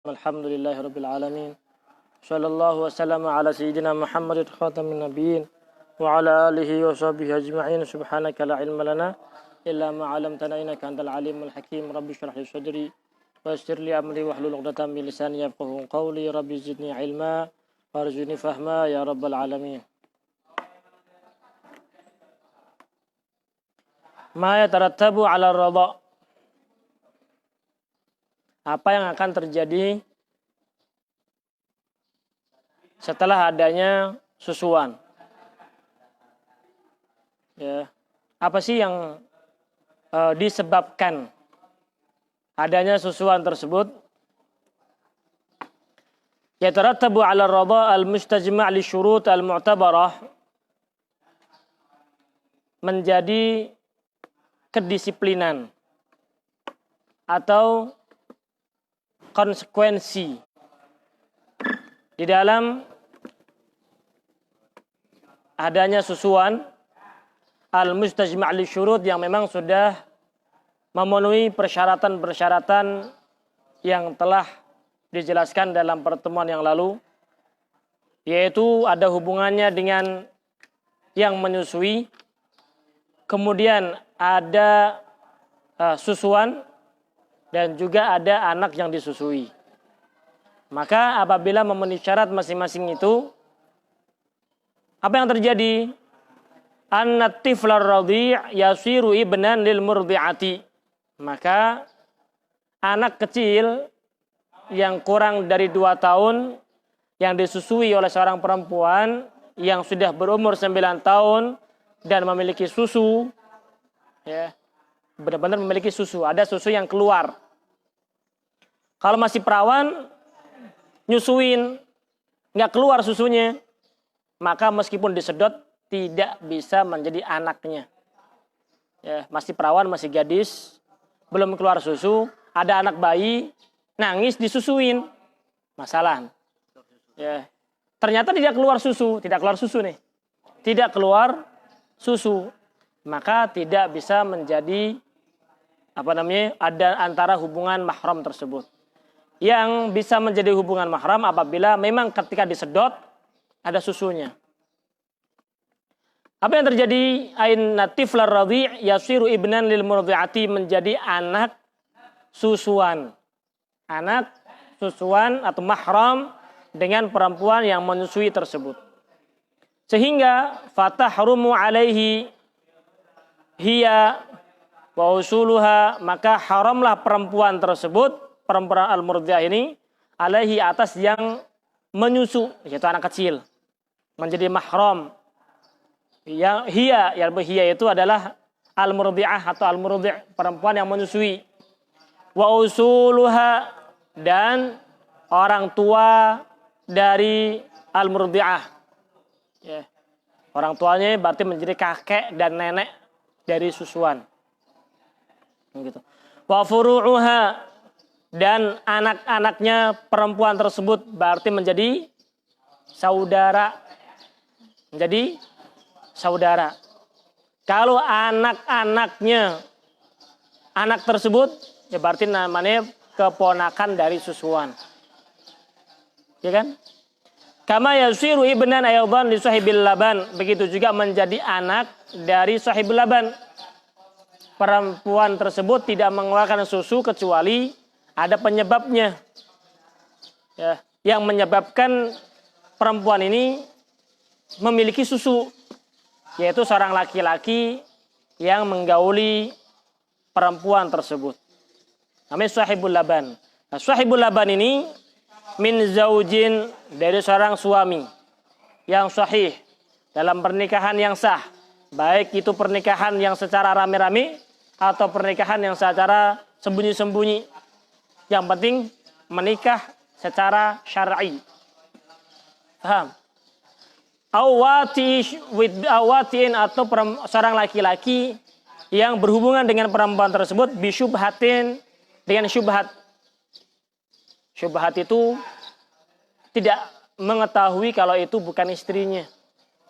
Alhamdulillahi Rabbil Alamin. Sallallahu wasallam ala sayyidina Muhammad khatamin nabiyyin wa ala alihi wa sahbihi ajma'in. Subhanaka la ilma lana illa ma 'allamtana innaka antal alimul hakim. Rabbi shrah li sadri wa yassir li amri wahlul 'uqdatam min lisani yafqahu qawli. Rabbi zidni ilma warzuqni fahma ya rabbal alamin. Ma yatarattabu 'ala ar-radha'. Apa yang akan terjadi setelah adanya susuan? Ya, apa sih yang disebabkan adanya susuan tersebut? Yatarattabu 'ala ar-radha' al-mustajma' li syurut al-mu'tabarah, menjadi kedisiplinan atau konsekuensi di dalam adanya susuan al-mustajma' li syurut yang memang sudah memenuhi persyaratan-persyaratan yang telah dijelaskan dalam pertemuan yang lalu, yaitu ada hubungannya dengan yang menyusui, kemudian ada susuan, dan juga ada anak yang disusui. Maka apabila memenuhi syarat masing-masing itu, apa yang terjadi? An-tiflar radhi' yasiru ibnan lil murdi'ati. Maka anak kecil yang kurang dari 2 tahun yang disusui oleh seorang perempuan yang sudah berumur 9 tahun dan memiliki susu, ya, benar-benar memiliki susu, ada susu yang keluar. Kalau masih perawan, nyusuin, nggak keluar susunya, maka meskipun disedot tidak bisa menjadi anaknya. Ya, masih perawan, masih gadis, belum keluar susu, ada anak bayi, nangis disusuin, masalah. Ya, ternyata tidak keluar susu nih, tidak keluar susu, maka tidak bisa menjadi ada antara hubungan mahram tersebut. Yang bisa menjadi hubungan mahram apabila memang ketika disedot ada susunya. Apa yang terjadi? Ain natiflar radhi' yasiru ibnan lil murdi'ati, menjadi anak susuan. Anak susuan atau mahram dengan perempuan yang menyusui tersebut. Sehingga fatahrumu alaihi hiya wa usuluha, maka haramlah perempuan tersebut, perempuan al-murdi'ah ini, alaihi, atas yang menyusu, yaitu anak kecil, menjadi mahram. Yang hiya itu adalah al-murdi'ah atau al-murdi', perempuan yang menyusui. Wa usuluha, dan orang tua dari al-murdi'ah. Ya. Orang tuanya berarti menjadi kakek dan nenek dari susuan. Gitu. Wa furu'uha, dan anak-anaknya perempuan tersebut berarti menjadi saudara. Menjadi saudara. Kalau anak-anaknya anak tersebut, ya berarti namanya keponakan dari susuan. Ya kan? Kama yasiru ibnan aydan li sahibil laban, begitu juga menjadi anak dari sahibul laban. Perempuan tersebut tidak mengeluarkan susu kecuali ada penyebabnya. Ya, yang menyebabkan perempuan ini memiliki susu, yaitu seorang laki-laki yang menggauli perempuan tersebut. Namanya sahibul laban. Nah, sahibul laban ini min zaujin, dari seorang suami yang sahih dalam pernikahan yang sah, baik itu pernikahan yang secara rame-rame atau pernikahan yang secara sembunyi-sembunyi. Yang penting menikah secara syar'i. Paham? Awatiin, atau seorang laki-laki yang berhubungan dengan perempuan tersebut bisyubhatin, dengan syubhat. Syubhat itu tidak mengetahui kalau itu bukan istrinya,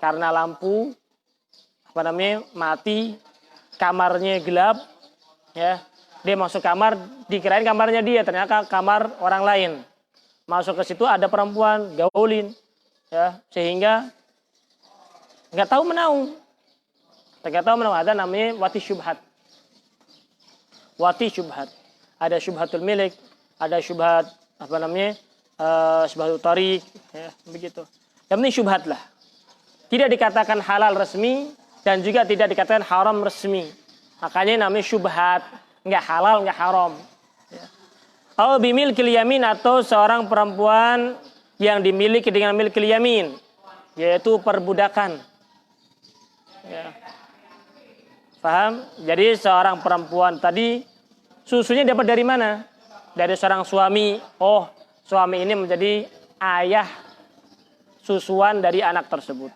karena lampu mati, kamarnya gelap, ya, dia masuk kamar, dikirain kamarnya dia, ternyata kamar orang lain. masuk ke situ ada perempuan gaulin, ya, sehingga nggak tahu menahu. Ada namanya wati syubhat. Wati syubhat. Ada syubhatul milik, ada syubhat apa namanya? Syubhatul tarik, ya, begitu. Yang penting syubhat lah. Tidak dikatakan halal resmi dan juga tidak dikatakan haram resmi. Makanya namanya syubhat, nggak halal, nggak haram. Ya. Au bimilkil yamin, atau seorang perempuan yang dimiliki dengan milkil yamin, yaitu perbudakan. Ya. Paham? Jadi seorang perempuan tadi susunya dapat dari mana? Dari seorang suami. Oh, suami ini menjadi ayah susuan dari anak tersebut.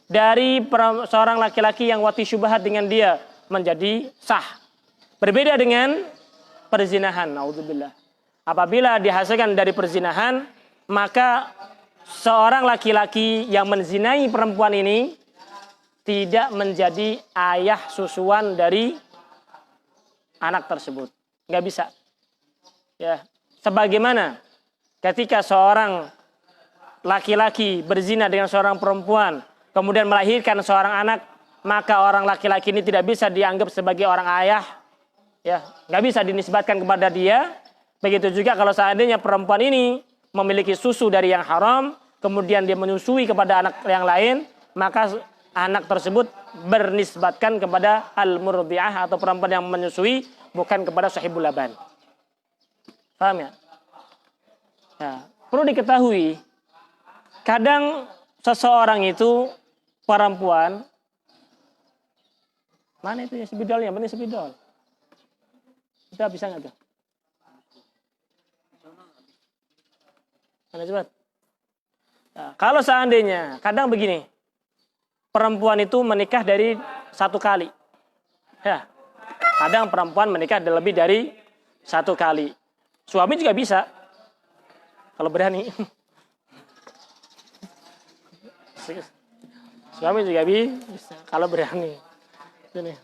Dari seorang laki-laki yang wati syubhat dengan dia menjadi sah. Berbeda dengan perzinahan. Naudzubillah. Apabila dihasilkan dari perzinahan, maka seorang laki-laki yang menzinai perempuan ini tidak menjadi ayah susuan dari anak tersebut. Nggak bisa. Ya, sebagaimana ketika seorang laki-laki berzina dengan seorang perempuan, kemudian melahirkan seorang anak, maka orang laki-laki ini tidak bisa dianggap sebagai orang ayah. Ya, nggak bisa dinisbatkan kepada dia. Begitu juga kalau seandainya perempuan ini memiliki susu dari yang haram, kemudian dia menyusui kepada anak yang lain, maka anak tersebut bernisbatkan kepada al-murdi'ah atau perempuan yang menyusui, bukan kepada sahibul laban. Paham ya? Nah, perlu diketahui, kadang seseorang itu perempuan, mana itu ya spidolnya? Benar spidol. Kita bisa nggak tuh? Mana coba? Nah, kalau seandainya, kadang begini, perempuan itu menikah dari satu kali. Ya, kadang perempuan menikah lebih dari satu kali. Suami juga bisa, kalau berani. Suami juga bisa, kalau berani. Ini.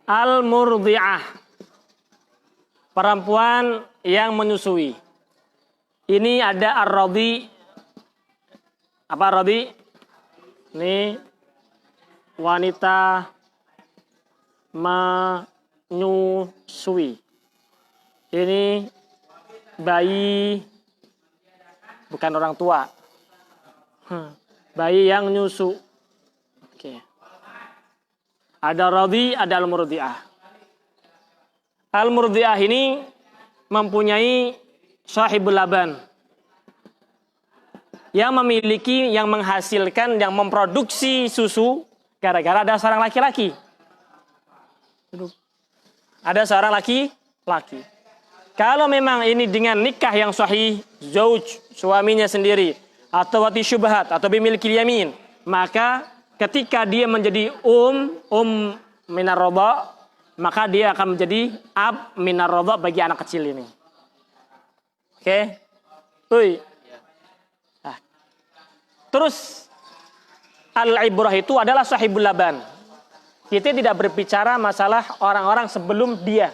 Al-murdi'ah, perempuan yang menyusui. Ini ada ar-radhi. Apa radhi? Ini wanita menyusui. Ini bayi, bukan orang tua. Bayi yang nyusu. Oke. Ada radhi, ada al-murdi'ah. Al-murdi'ah ini mempunyai sahibul laban, yang memiliki, yang menghasilkan, yang memproduksi susu gara-gara ada seorang laki-laki. Ada seorang laki-laki. Kalau memang ini dengan nikah yang sahih, zauj, suaminya sendiri, atau wati syubhat, atau bimilkil yamin, maka ketika dia menjadi minar radha, maka dia akan menjadi ab minar radha bagi anak kecil ini. Oke? Nah. Terus al-ibrah itu adalah sahibul laban. Kita tidak berbicara masalah orang-orang sebelum dia.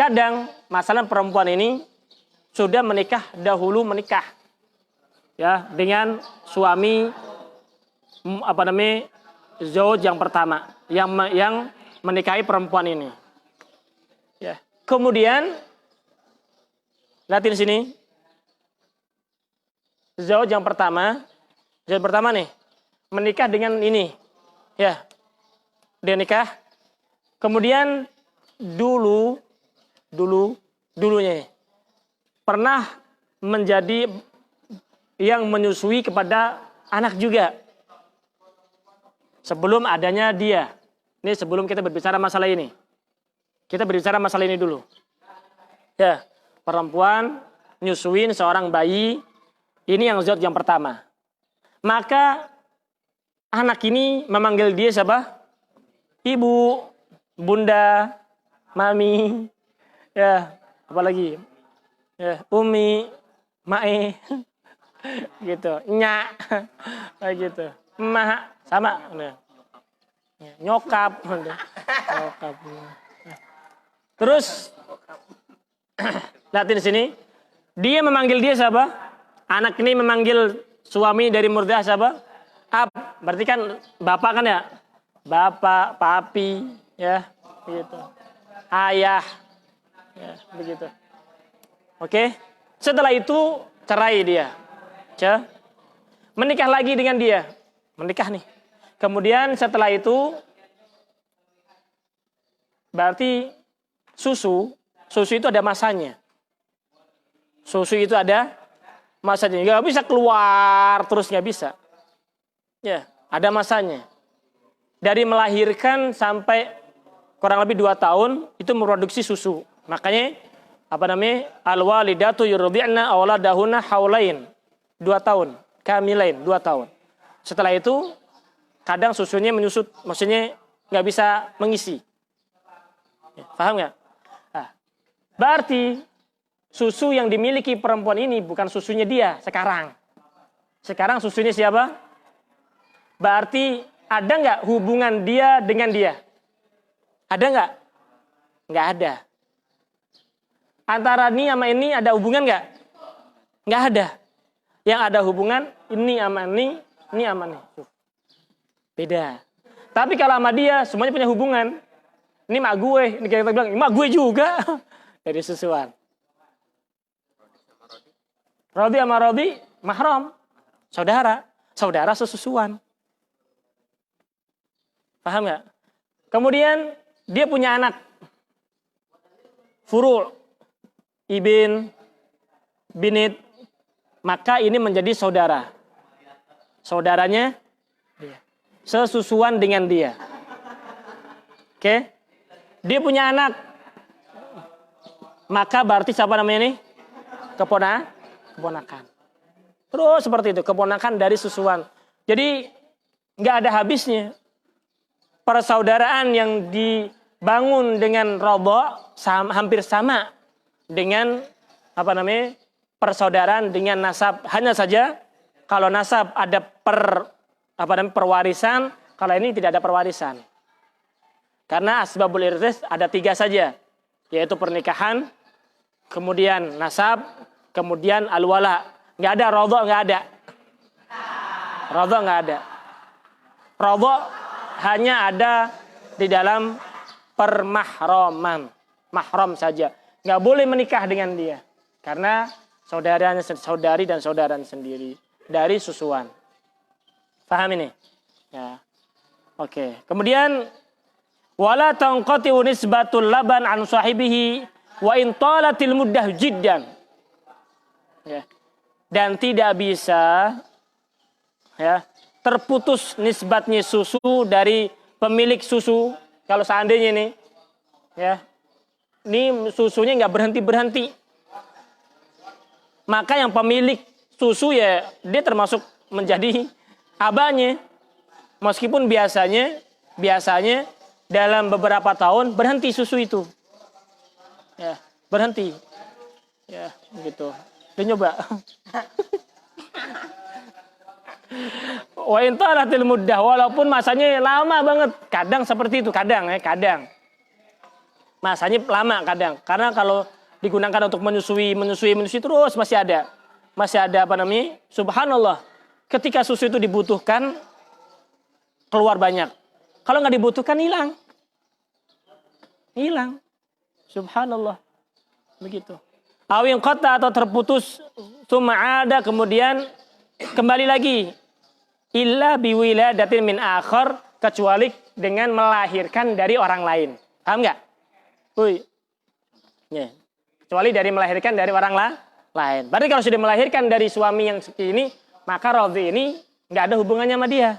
Kadang masalah perempuan ini sudah menikah, dahulu menikah. Ya, dengan suami zauj yang pertama yang menikahi perempuan ini. Ya. Kemudian lihat di sini. Zauj yang pertama nih menikah dengan ini. Ya. Dia nikah. Kemudian dulunya pernah menjadi yang menyusui kepada anak juga. Sebelum adanya dia. Ini sebelum kita berbicara masalah ini. Kita berbicara masalah ini dulu. Ya, perempuan nyusuin seorang bayi. Ini yang zauj yang pertama. Maka anak ini memanggil dia siapa? Ibu, bunda, mami, ya, apalagi, ya, umi, mae, gitu, nyak, kayak gitu, emak, sama, ya, nyokap, nyokap. Terus, lihat di sini, Dia memanggil dia siapa? Anak ini memanggil suami dari murdiah siapa? Ab. Berarti kan bapak kan ya? Bapak, papi, ya, begitu. Ayah, ya, begitu. Oke. Setelah itu cerai dia. Menikah lagi dengan dia. Menikah nih. Kemudian setelah itu berarti susu itu ada masanya. Susu itu ada masanya. Nggak bisa keluar terus, nggak bisa. Ya, ada masanya. Dari melahirkan sampai kurang lebih 2 tahun itu memproduksi susu. Makanya al-walidatu yurdi'na auladahunna haulain. 2 tahun, kamilain 2 tahun. Setelah itu kadang susunya menyusut, maksudnya nggak bisa mengisi. Ya, paham nggak? Nah, berarti susu yang dimiliki perempuan ini bukan susunya dia sekarang. Sekarang susunya siapa? Berarti ada nggak hubungan dia dengan dia? Ada nggak? Nggak ada. Antara ini sama ini ada hubungan nggak? Nggak ada. Yang ada hubungan ini sama ini sama ini. Beda. Tapi kalau sama dia semuanya punya hubungan. Ini mak gue, ini kita bilang, mak gue juga. Dari susuan. Rodi sama Rodi, mahram. Saudara. Saudara sesusuan. Paham nggak? Kemudian dia punya anak. Furu' ibn, binit. Maka ini menjadi saudara. Saudaranya sesusuan dengan dia. Oke? Dia punya anak. Maka berarti siapa namanya ini? Keponakan. Terus seperti itu, keponakan dari susuan. Jadi nggak ada habisnya. Persaudaraan yang dibangun dengan rodha hampir sama dengan persaudaraan dengan nasab. Hanya saja kalau nasab ada perwarisan, kalau ini tidak ada perwarisan. Karena asbabul irtis ada 3 saja, yaitu pernikahan, kemudian nasab, kemudian al-wala. Nggak ada rodha, nggak ada. Rodha nggak ada. Rodha hanya ada di dalam permahraman, mahram saja. Nggak boleh menikah dengan dia, karena saudari dan saudara sendiri dari susuan. Paham ini? Ya. Oke. Kemudian wala tanqati'u nisbatul laban an sahibihi wa in talatil muddah jiddan. Ya. Dan tidak bisa ya, terputus nisbatnya susu dari pemilik susu. Kalau seandainya ini ya, ini susunya nggak berhenti. Maka yang pemilik susu ya dia termasuk menjadi abahnya. Meskipun biasanya dalam beberapa tahun berhenti susu itu. Ya, berhenti. Ya, begitu. Dia nyoba. Wa intalatil muddah, walaupun masanya lama banget. Kadang seperti itu, kadang. Masanya lama kadang. Karena kalau digunakan untuk menyusui terus masih ada subhanallah, ketika susu itu dibutuhkan keluar banyak, kalau nggak dibutuhkan hilang, subhanallah, begitu. Awin qata atau terputus, tsumma ada, kemudian kembali lagi, illa biwiladatin min akhar, kecuali dengan melahirkan dari orang lain. Paham nggak? Ya. Kecuali dari melahirkan dari orang lain. Berarti kalau sudah melahirkan dari suami yang seperti ini, maka radhi ini nggak ada hubungannya sama dia.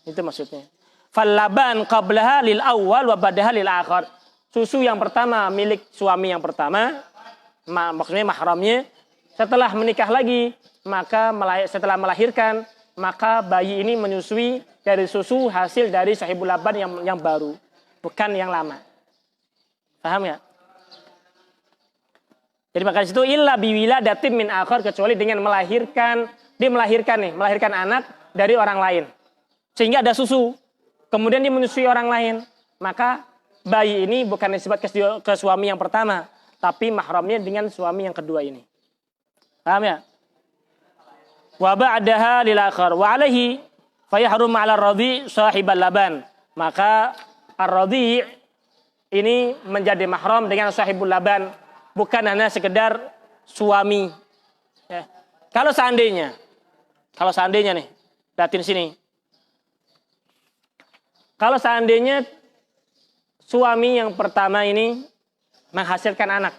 Itu maksudnya. Fallaban qablaha lil awal wa badaha lil akhar. Susu yang pertama milik suami yang pertama, maksudnya mahramnya. Setelah menikah lagi, maka setelah melahirkan, maka bayi ini menyusui dari susu hasil dari sahibul laban yang baru, bukan yang lama. Paham ya? Jadi maka situ illa biwiladatin min akhar, kecuali dengan melahirkan anak dari orang lain. Sehingga ada susu. Kemudian dia menyusui orang lain. Maka bayi ini bukan disebut ke suami yang pertama, tapi mahramnya dengan suami yang kedua ini. Paham ya? Wa ba'daha lil akhar wa alaihi fayahrum 'ala ar-radhi' sahibal laban. Maka ar-radhi' ini menjadi mahram dengan sahibul laban, bukan hanya sekedar suami. Ya. Kalau seandainya nih, lihatin sini. Kalau seandainya suami yang pertama ini menghasilkan anak.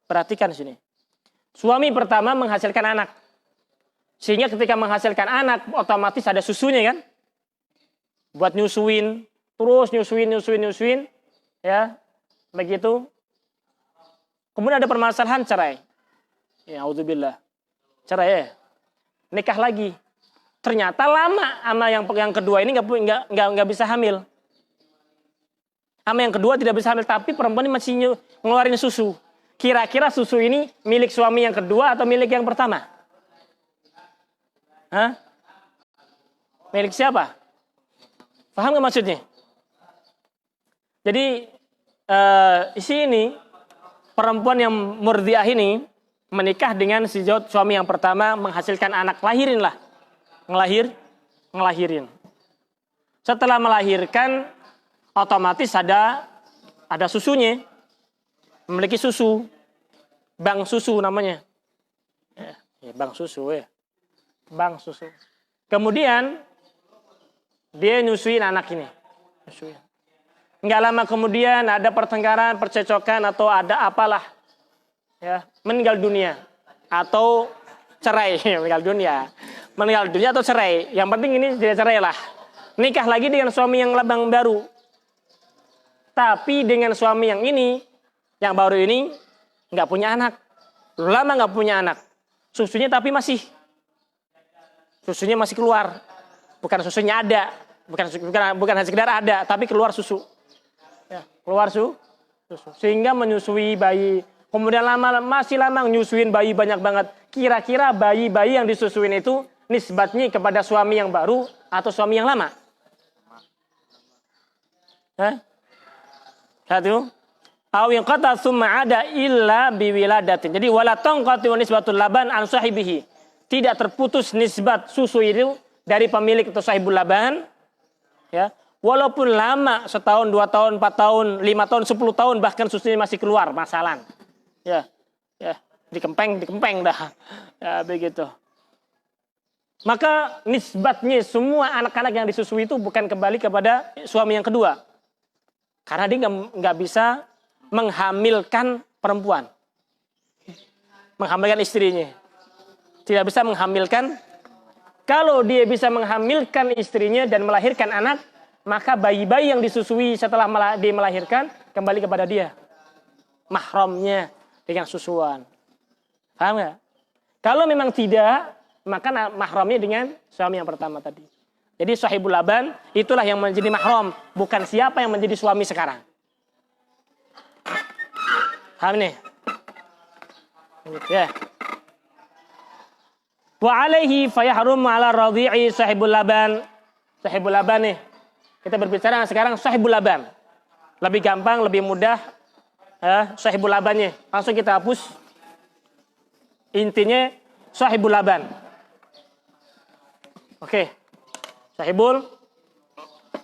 Perhatikan sini. Suami pertama menghasilkan anak. Sehingga ketika menghasilkan anak, otomatis ada susunya kan? Buat nyusuin, terus nyusuin. Ya, begitu. Kemudian ada permasalahan cerai. Ya, auzubillah. Cerai ya. Nikah lagi. Ternyata lama sama yang kedua ini nggak bisa hamil. Sama yang kedua tidak bisa hamil, tapi perempuan ini masih ngeluarin susu. Kira-kira susu ini milik suami yang kedua atau milik yang pertama? Hah? Milik siapa? Paham nggak maksudnya? Jadi sini perempuan yang murdiah ini menikah dengan si suami yang pertama, menghasilkan anak, ngelahirin. Setelah melahirkan, otomatis ada susunya, memiliki susu, bang susu namanya, bang susu. Kemudian dia nyusuin anak ini, Nggak lama kemudian ada pertengkaran, percecokan atau ada apalah, ya, meninggal dunia atau cerai, meninggal dunia atau cerai. Yang penting ini tidak cerai lah. Nikah lagi dengan suami yang labang baru. Tapi dengan suami yang baru ini nggak punya anak. Lama nggak punya anak. Susunya masih keluar. Bukan susunya ada, bukan hanya sekedar ada, tapi keluar susu. Ya, keluar susu. Sehingga menyusui bayi. Kemudian masih lama nyusuin bayi banyak banget. Kira-kira bayi-bayi yang disusuin itu nisbatnya kepada suami yang baru atau suami yang lama? Satu. Aw yanqata tsumma ada illa biwiladatin. Jadi wala tanqati nisbatul laban an sahibihi. Tidak terputus nisbat susu itu dari pemilik atau sahibul laban. Ya. Walaupun lama, setahun, 2 tahun, 4 tahun, 5 tahun, 10 tahun, bahkan susunya masih keluar, masalah. Ya, dikempeng dah. Ya, begitu. Maka nisbatnya semua anak-anak yang disusui itu bukan kembali kepada suami yang kedua. Karena dia nggak bisa menghamilkan perempuan. Menghamilkan istrinya. Tidak bisa menghamilkan. Kalau dia bisa menghamilkan istrinya dan melahirkan anak, maka bayi-bayi yang disusui setelah dia melahirkan kembali kepada dia. Mahramnya dengan susuan. Paham nggak? Kalau memang tidak, maka mahramnya dengan suami yang pertama tadi. Jadi sahibul laban itulah yang menjadi mahram, bukan siapa yang menjadi suami sekarang. Paham nih? Ya. Wa alaihi fayahrum 'ala radhi'i sahibul laban. Sahibul laban nih. Kita berbicara sekarang sahibul laban. Lebih gampang, lebih mudah. Sahibul labannya. Langsung kita hapus. Intinya sahibul laban. Oke. Sahibul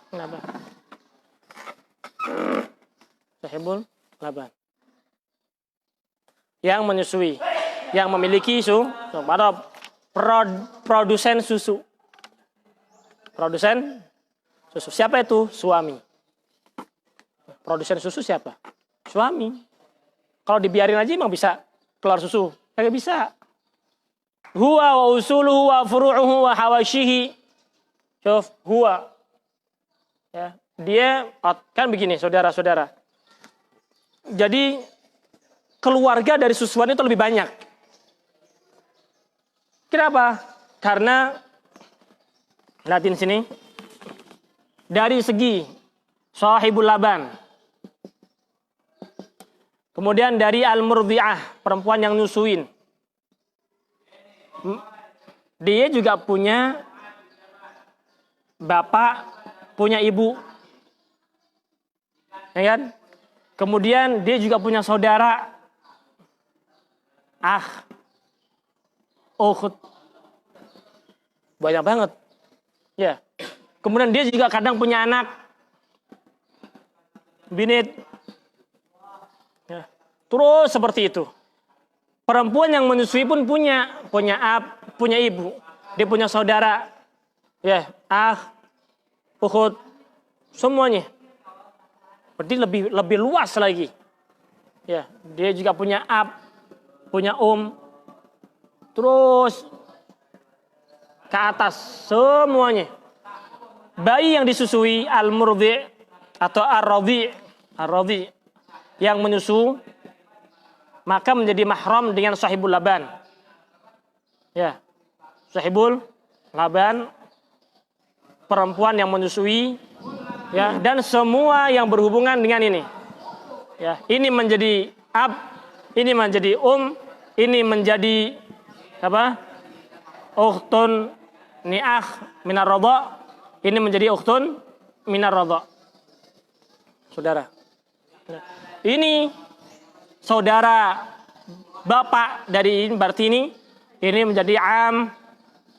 laban. Sahibul laban. Yang menyusui, yang memiliki pada produsen susu. Produsen susu. Siapa itu? Suami. Produsen susu siapa? Suami. Kalau dibiarin aja emang bisa keluar susu? Kagak bisa. Huwa wa usuluhu wa furu'uhu wa hawashihi. Syuf, huwa. Ya, dia kan begini, saudara-saudara. Jadi keluarga dari susuan itu lebih banyak. Kenapa? Karena lihatin sini. Dari segi sahibul laban. Kemudian dari al-murdi'ah, perempuan yang nyusuin. Dia juga punya bapak, punya ibu. ya kan? Kemudian dia juga punya saudara, ukht, banyak banget, ya. Kemudian dia juga kadang punya anak, binit, ya. Terus seperti itu. Perempuan yang menyusui pun punya ibu, dia punya saudara, ya, ukht, semuanya. Berarti lebih luas lagi. Ya, dia juga punya punya terus ke atas semuanya. Bayi yang disusui al-murdi atau ar-radhi yang menyusu maka menjadi mahram dengan sahibul laban. Ya. Sahibul laban, perempuan yang menyusui, ya, dan semua yang berhubungan dengan ini. Ya, ini menjadi ini menjadi ini menjadi apa? Ukhtun ni'ah minar radha. Ini menjadi ukhtun minar radha. Saudara. Ini saudara bapak dari ini, berarti ini menjadi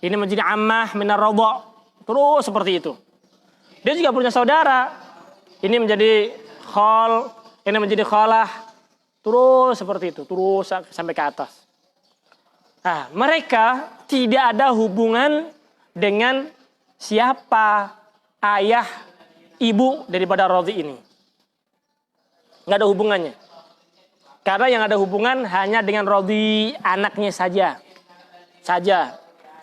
ini menjadi ammah minar radha. Terus seperti itu. Dia juga punya saudara. Ini menjadi khal, ini menjadi khalah. Terus seperti itu, terus sampai ke atas. Nah, mereka tidak ada hubungan dengan siapa ayah, ibu daripada radhi ini. Nggak ada hubungannya. Karena yang ada hubungan hanya dengan radhi anaknya saja.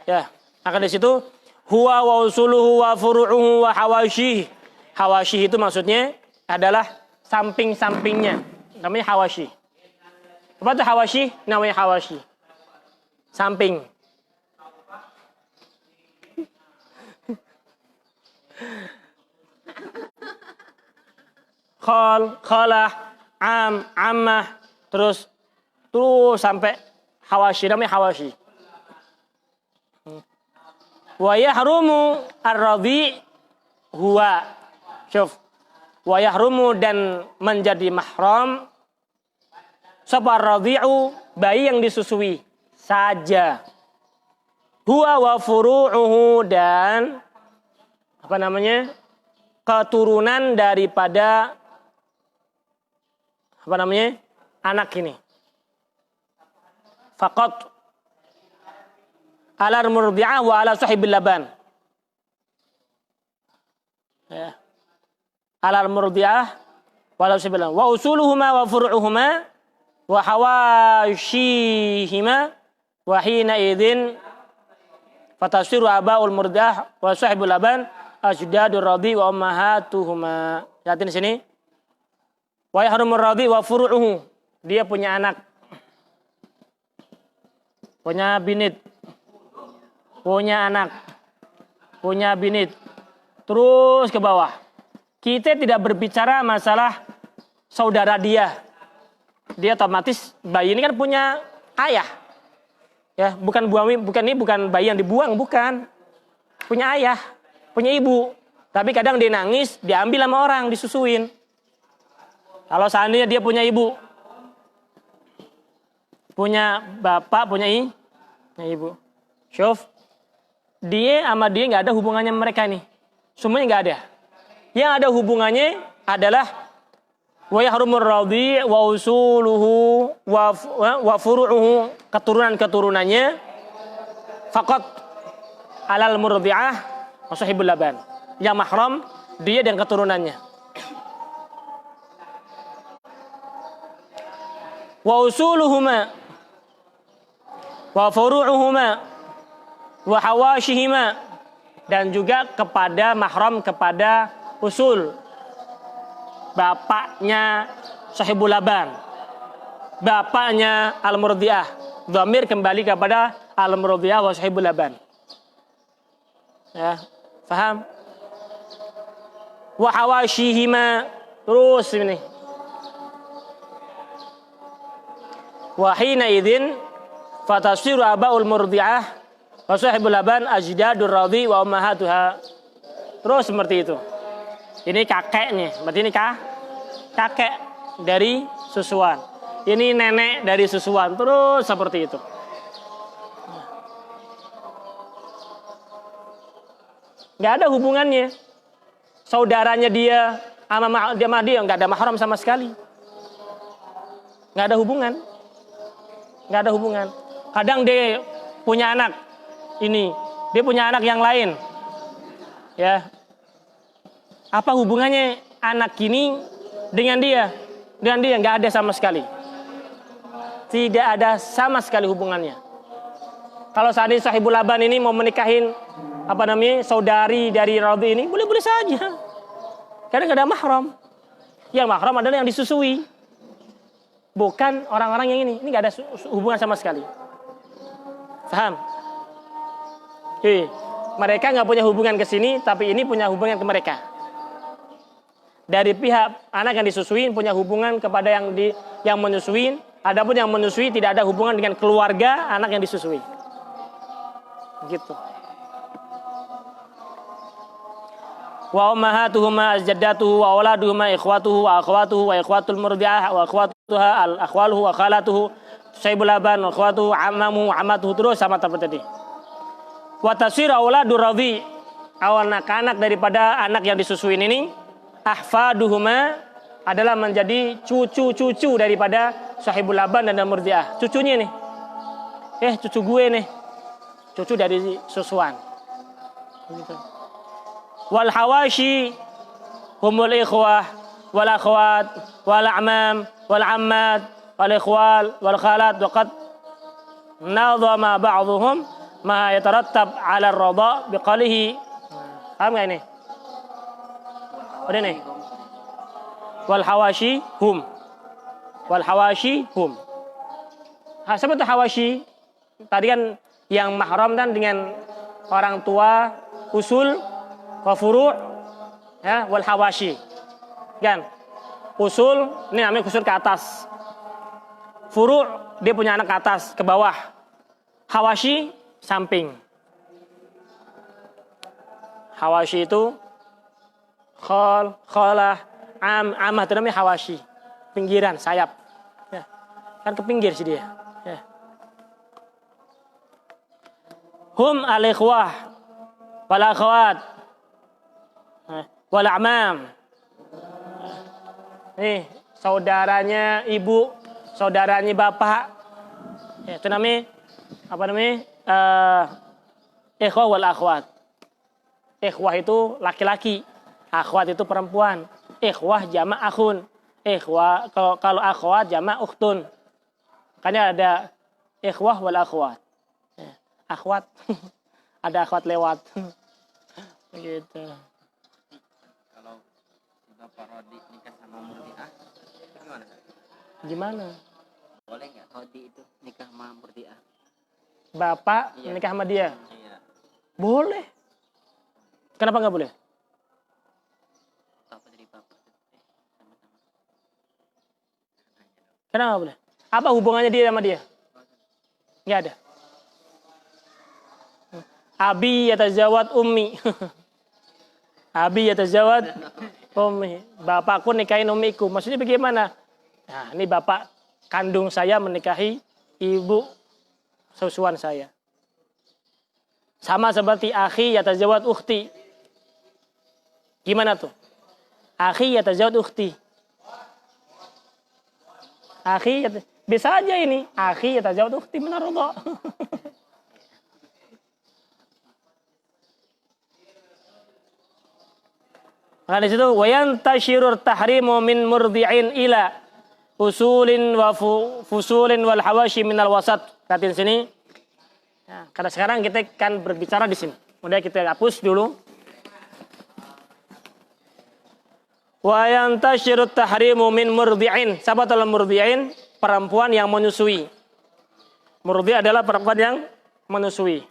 Ya, maka di situ huwa wa usuluhu wa furu'uhu wa hawashih. Hawashih itu maksudnya adalah samping-sampingnya. Namanya hawashih. Apa itu hawashih? Namanya hawashih. Samping. Khalah, ammah, terus sampai hawashih, namanya hawashih. Wa yahrumu ar-radhi huwa. Syuf. Wa yahrumu, dan menjadi mahram sapa ar-radhi'u, bayi yang disusui saja. Huwa wa furu'uhu, dan keturunan daripada anak ini. Faqat ala murdi'ah wa ala sahibil laban. Ya. Ala murdi'ah wa ala sahibil laban. Wa usuluhuma wa furu'uhuma wa hawashihima wa hina idzin fatasiru abaul murdi'ah wa sahibul laban ajdadur radhi wa ummahatuhuma. Lihat di sini. Wa yahrumur radhi wa furu'uhu. Dia punya anak. Punya binit. Punya anak. Punya binit. Terus ke bawah. Kita tidak berbicara masalah saudara dia. Dia otomatis bayi ini kan punya ayah. Ya, bukan bayi yang dibuang, bukan. Punya ayah, punya ibu. Tapi kadang dia nangis, diambil sama orang, disusuin. Kalau seandainya dia punya ibu, punya bapak, punya ibu. Syuf, dia sama dia nggak ada hubungannya mereka nih. Semuanya nggak ada. Yang ada hubungannya adalah wa yahrumur radhi wa usuluhu wa furu'uhu, keturunan-keturunannya faqat alal murdi'ah wa sahibul laban. Yang mahram dia dan keturunannya. Wa usuluhuma wa furu'uhuma wa hawashihima, dan juga kepada mahram, kepada usul bapaknya sahibul laban, bapaknya al-murdi'ah. Dhamir kembali kepada al-murdi'ah wa sahibul laban. Ya, paham? Wa hawashihima, terus ini. Wa hina idzin fatasiru abaul murdi'ah wa sahibul laban ajdadur radhi wa ummahatuha. Terus seperti itu. Ini kakeknya, berarti ini kakek dari susuan. Ini nenek dari susuan. Terus seperti itu. Nggak ada hubungannya. Saudaranya dia sama dia nggak ada mahram sama sekali. Nggak ada hubungan. Nggak ada hubungan. Kadang dia punya anak ini, dia punya anak yang lain. Ya. Apa hubungannya anak ini dengan dia? Dengan dia nggak ada sama sekali. Tidak ada sama sekali hubungannya. Kalau saat ini Sahibul Laban ini mau menikahin saudari dari Radhi ini, boleh-boleh saja. Karena nggak ada mahram. Yang mahram adalah yang disusui. Bukan orang-orang yang ini. Ini nggak ada hubungan sama sekali. Paham? Mereka nggak punya hubungan ke sini, tapi ini punya hubungan ke mereka. Dari pihak anak yang disusuin punya hubungan kepada yang menyusuin. Adapun yang menyusui tidak ada hubungan dengan keluarga anak yang disusui. Gitu. Wa ummahatuhuma ajaddatuhu wa auladuhuma ikhwatuhu wa akhwatuhu wa ikhwatul murdi'ah wa akhwatuha al akhwaluhu wa khalatuhu Sahibul Laban wa akhwatuhu ammamu ammatuhu, terus sama seperti tadi. Wa tasir auladur radhi, anak-anak daripada anak yang disusuin ini ahfaduhuma adalah menjadi cucu-cucu daripada Sahibul Laban dan Murdi'ah. Cucunya nih. Cucu gue nih. Cucu dari susuan. Gitu. Wal hawashi humul ikhwah wal akhwat wal a'mam wal ammat wal ikhwal wal khalat wa qad nadhama ba'dhum ma yatarattab 'ala ar-radha biqalihi. Paham enggak ini? Udah nih. Wal hawashi hum. Wal hawashi hum. Siapa itu hawashi? Tadi kan yang mahram dan dengan orang tua, usul, wa furu', ya, wal hawashi. Kan? Usul, ini namanya usul ke atas. Furu' dia punya anak ke atas, ke bawah. Hawashi samping. Hawashi itu khalah, amah itu namanya hawashi. Pinggiran, sayap. Ya. Kan ke pinggir sih dia. Ya. Hum al-ikhwah wal akhwat wal a'mam. Nih, saudaranya ibu, saudaranya bapak. Ya, itu namanya ikhwah wal akhwat. Ikhwah itu laki-laki, akhwat itu perempuan. Ikhwah jamak akhun. Ikhwah kalau akhwat jamak ukhtun. Makanya ada ikhwah wal akhwat. Ya, akhwat. Ada akhwat lewat. Begitu. Kalau Bapak Rodi nikah sama Murdi'ah, itu gimana? Gimana? Boleh nggak Rodi itu nikah sama Murdi'ah? Bapak nikah sama dia? Iya. Boleh. Kenapa nggak boleh? Apa dari Bapak? Sama-sama. Kenapa nggak boleh? Apa hubungannya dia sama dia? Nggak ada. Abi yatazawad ummi. Abi yatazawad ummi. Bapakku nikahin ummiku. Maksudnya bagaimana? Nah, ini bapak kandung saya menikahi ibu susuan saya. Sama seperti akhi yatazawad ukhti. Gimana tuh? Akhi yatazawad ukhti. Bisa aja ini. Akhi yatazawad ukhti min ar-radha. Maka di situ wayantashirur tahrimu min murdi'in ila usulin wa fusulin wal hawashi minal wasat. Lihatin sini. Ya, karena sekarang kita kan berbicara di sini. Udah kita hapus dulu. Wayantashirut tahrimu min murdi'in. Siapa dalam murdi'in? Perempuan yang menyusui. Murdi' adalah perempuan yang menyusui.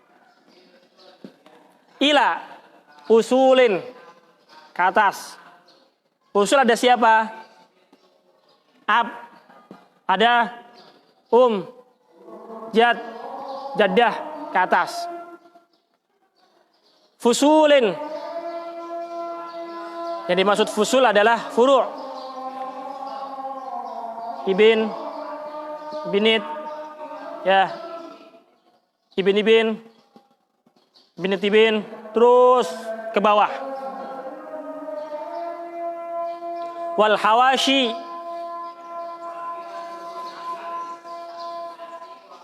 Ila usulin ke atas. Usul ada siapa? Ab, ada jad, jaddah ke atas. Fusulin. Yang dimaksud fusul adalah furu'. ibin, binit, ya, ibin, binit ibin, terus ke bawah. Wal hawashi,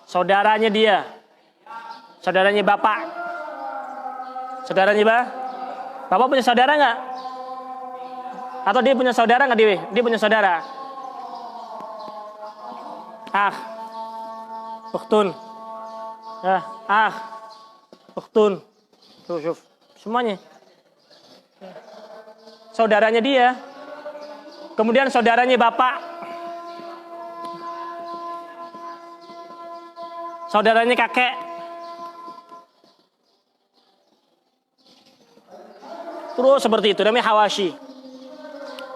saudaranya dia, saudaranya bapak, saudaranya bapak punya saudara nggak? Atau dia punya saudara nggak Dewi? Dia punya saudara. Ukhtun, ya, ukhtun, tuh, semuanya, saudaranya dia. Kemudian saudaranya bapak, saudaranya kakek, terus seperti itu. Namanya hawashi.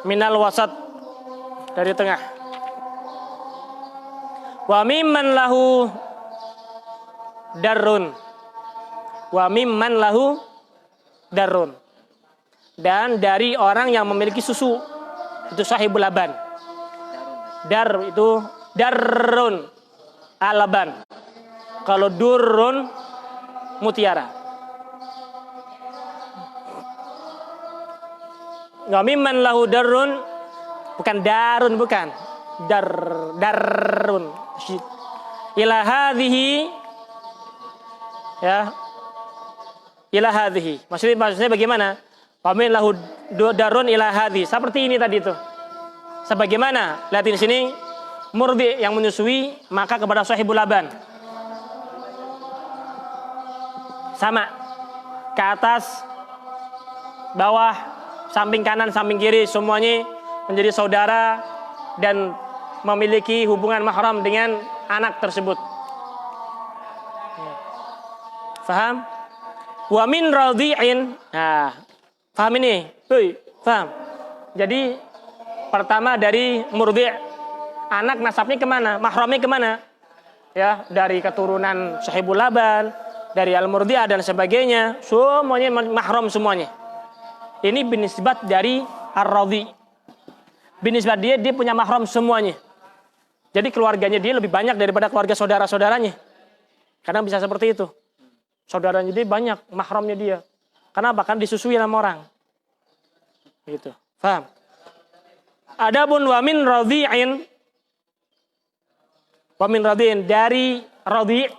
Minal wasat, dari tengah. Wa mimman lahu darrun. Wa mimman lahu darrun. Dan dari orang yang memiliki susu. Itu sahibul laban. Dar itu darrun alaban. Kalau durrun mutiara. Wa mimman lahu darrun, bukan darun, bukan. Darrun. Ila hadhihi, ya. Ila hadhihi. Maksudnya bagaimana? Wa min lahu darun ila hadhihi. Seperti ini tadi itu. Sebagaimana? Lihat di sini, murdi yang menyusui maka kepada sahibul laban. Sama. Ke atas, bawah, samping kanan, samping kiri, semuanya menjadi saudara dan memiliki hubungan mahram dengan anak tersebut. Faham? Wa min radhi'in. Nah, paham ini? Paham? Jadi pertama dari murdi', anak nasabnya kemana? Mahramnya kemana? Ya, dari keturunan sahibul laban, dari al-murdi'ah dan sebagainya, semuanya mahram semuanya. Ini binisbat dari ar-radhi. Binisbat dia punya mahram semuanya. Jadi keluarganya dia lebih banyak daripada keluarga saudara-saudaranya. Kadang bisa seperti itu. Saudaranya dia banyak, mahramnya dia. Kenapa? Kan disusui sama orang. Gitu. Paham? Adapun wamin radhi'in. Wamin radhi'in, dari radhi'.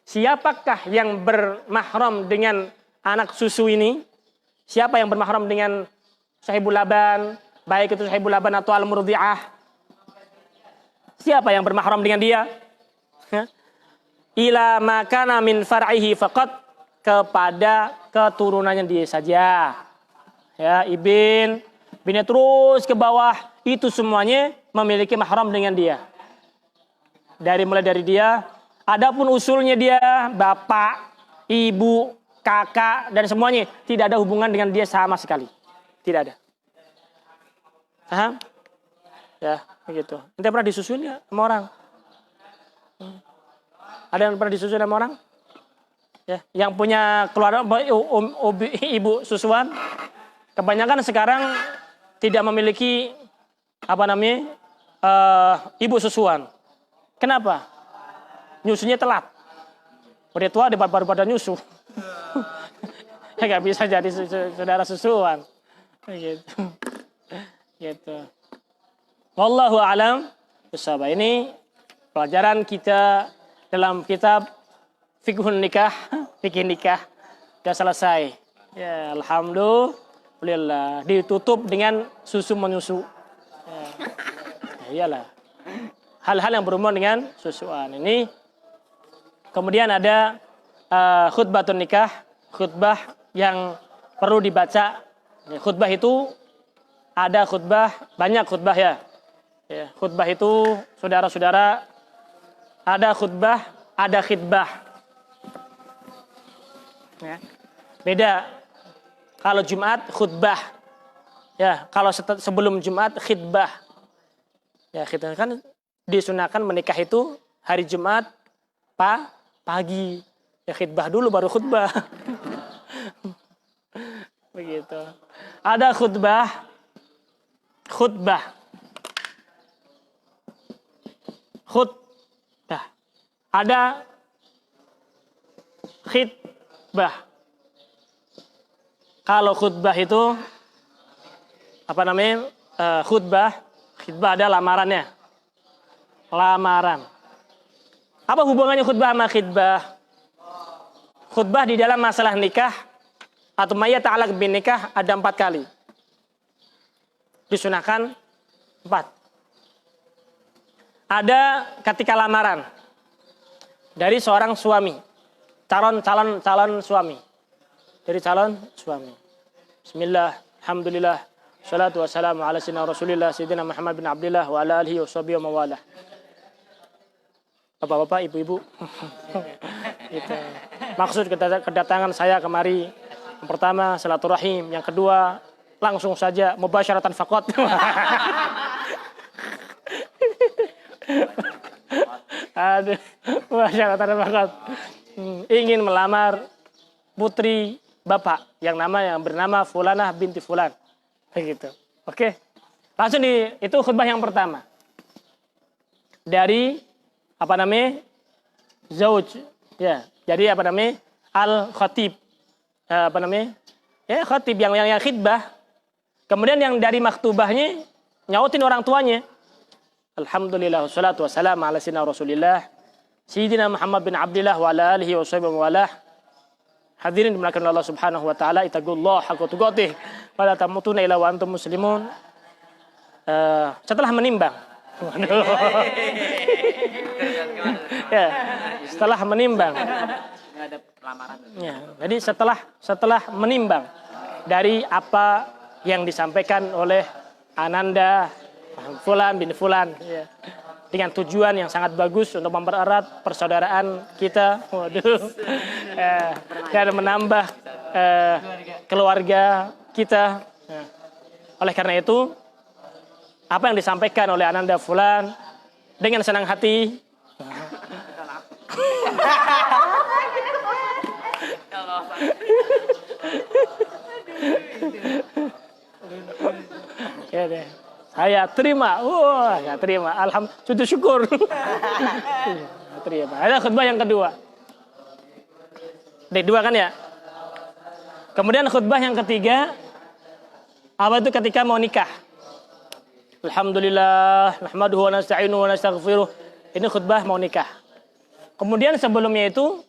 Siapakah yang bermahram dengan anak susu ini? Siapa yang bermahram dengan sahibul laban? Baik itu sahibul laban atau al-murdi'ah. Siapa yang bermahram dengan dia? Ila makana min far'ihi faqat, kepada keturunannya dia saja. Ya, binnya terus ke bawah, itu semuanya memiliki mahram dengan dia. Mulai dari dia, adapun usulnya dia, bapak, ibu, kakak dan semuanya tidak ada hubungan dengan dia sama sekali. Tidak ada. Paham? Ya, begitu. Ente pernah disusuin nggak sama orang? Ada yang pernah disusuin sama orang? Ya, yang punya keluarga ibu susuan, kebanyakan sekarang tidak memiliki ibu susuan. Kenapa? Nyusunya telat. Udah tua baru pada nyusu. Ya nggak bisa jadi saudara susuan. Gitu. Gitu. Wallahu a'lam bishawab. Ini pelajaran kita dalam kitab Fiqhun Nikah, fikih nikah sudah selesai. Ya, alhamdulillah, ditutup dengan susu menyusu. Ya, iyalah. Hal-hal yang berhubungan dengan susuan ini. Kemudian ada khutbatun nikah, khutbah yang perlu dibaca. Khutbah itu ada khutbah, banyak khutbah ya. Ya, khutbah itu saudara-saudara, ada khutbah, ada khitbah. Ya. Beda. Kalau Jumat khutbah. Ya, kalau sebelum Jumat khitbah. Ya, khitbah kan disunahkan menikah itu hari Jumat pagi. Ya, khitbah dulu baru khutbah. Begitu. Ada khutbah. khutbah. Ada khitbah. Kalau khutbah itu apa namanya? Khutbah ada lamarannya. Lamaran. Apa hubungannya khutbah sama khitbah? Khutbah di dalam masalah nikah atau ma yata'allaq bin nikah ada 4 kali. Disunahkan 4. Ada ketika lamaran dari seorang suami, calon suami, dari calon suami. Bismillah, alhamdulillah, salatu wassalamu ala sayyidina Rasulillah sayyidina Muhammad bin Abdullah wa ala alihi wa sahbihi wa mawalah. Bapak-bapak, ibu-ibu. Itu. Maksud kedatangan saya kemari, yang pertama silaturahim, yang kedua langsung saja mubasyaratan faqat. Aduh, mubasyaratan faqat. Ingin melamar putri bapak yang bernama Fulanah binti Fulan. Begitu. Oke. Langsung itu khutbah yang pertama. Dari apa namanya? Zauj. Ya, jadi apa namanya? Al-khatib. Apa namanya? Ya, khatib yang khitbah. Kemudian yang dari maktubahnya nyautin orang tuanya. Alhamdulillah wassalatu wassalamu ala sayyidina Rasulillah sayyidina Muhammad bin Abdullah wa ala alihi wa sahbihi wa walah. Hadirin dimuliakan Allah Subhanahu wa taala, ittaqullah haqqa tuqatih wa la tamutunna illa wa antum muslimun. Setelah menimbang. Ya, setelah menimbang. Ya, jadi setelah menimbang dari apa yang disampaikan oleh Ananda Fulan bin Fulan, ya, dengan tujuan yang sangat bagus untuk mempererat persaudaraan kita, dan menambah keluarga kita. Ya. Oleh karena itu, apa yang disampaikan oleh Ananda Fulan dengan senang hati. Ya deh. Saya terima. Wah, saya terima. Alhamdulillah, sujud syukur. Terima. Ada khutbah yang kedua. Dua kan ya? Kemudian khutbah yang ketiga, apa itu ketika mau nikah. Alhamdulillah, nahmaduhu wa nasta'inuhu wa nastaghfiruh. Ini khutbah mau nikah. Kemudian sebelumnya itu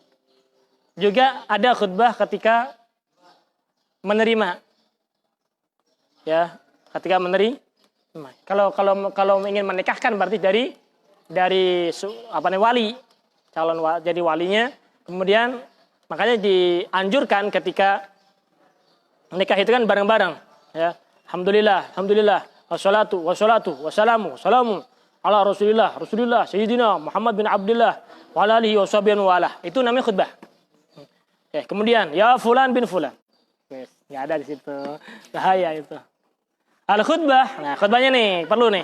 juga ada khutbah ketika menerima. Ya, ketika menerima. Kalau ingin menikahkan berarti dari apa namanya, wali, jadi walinya. Kemudian makanya dianjurkan ketika nikah itu kan bareng-bareng, ya. Alhamdulillah, wassalatu wassalamu ala Rasulillah sayyidina Muhammad bin Abdullah wa ala alihi wa sahbihi wa walah. Itu namanya khutbah. Ya, kemudian ya Fulan bin Fulan. Enggak ada di situ. Bahaya itu. Al-khutbah. Nah, khutbahnya nih, perlu nih.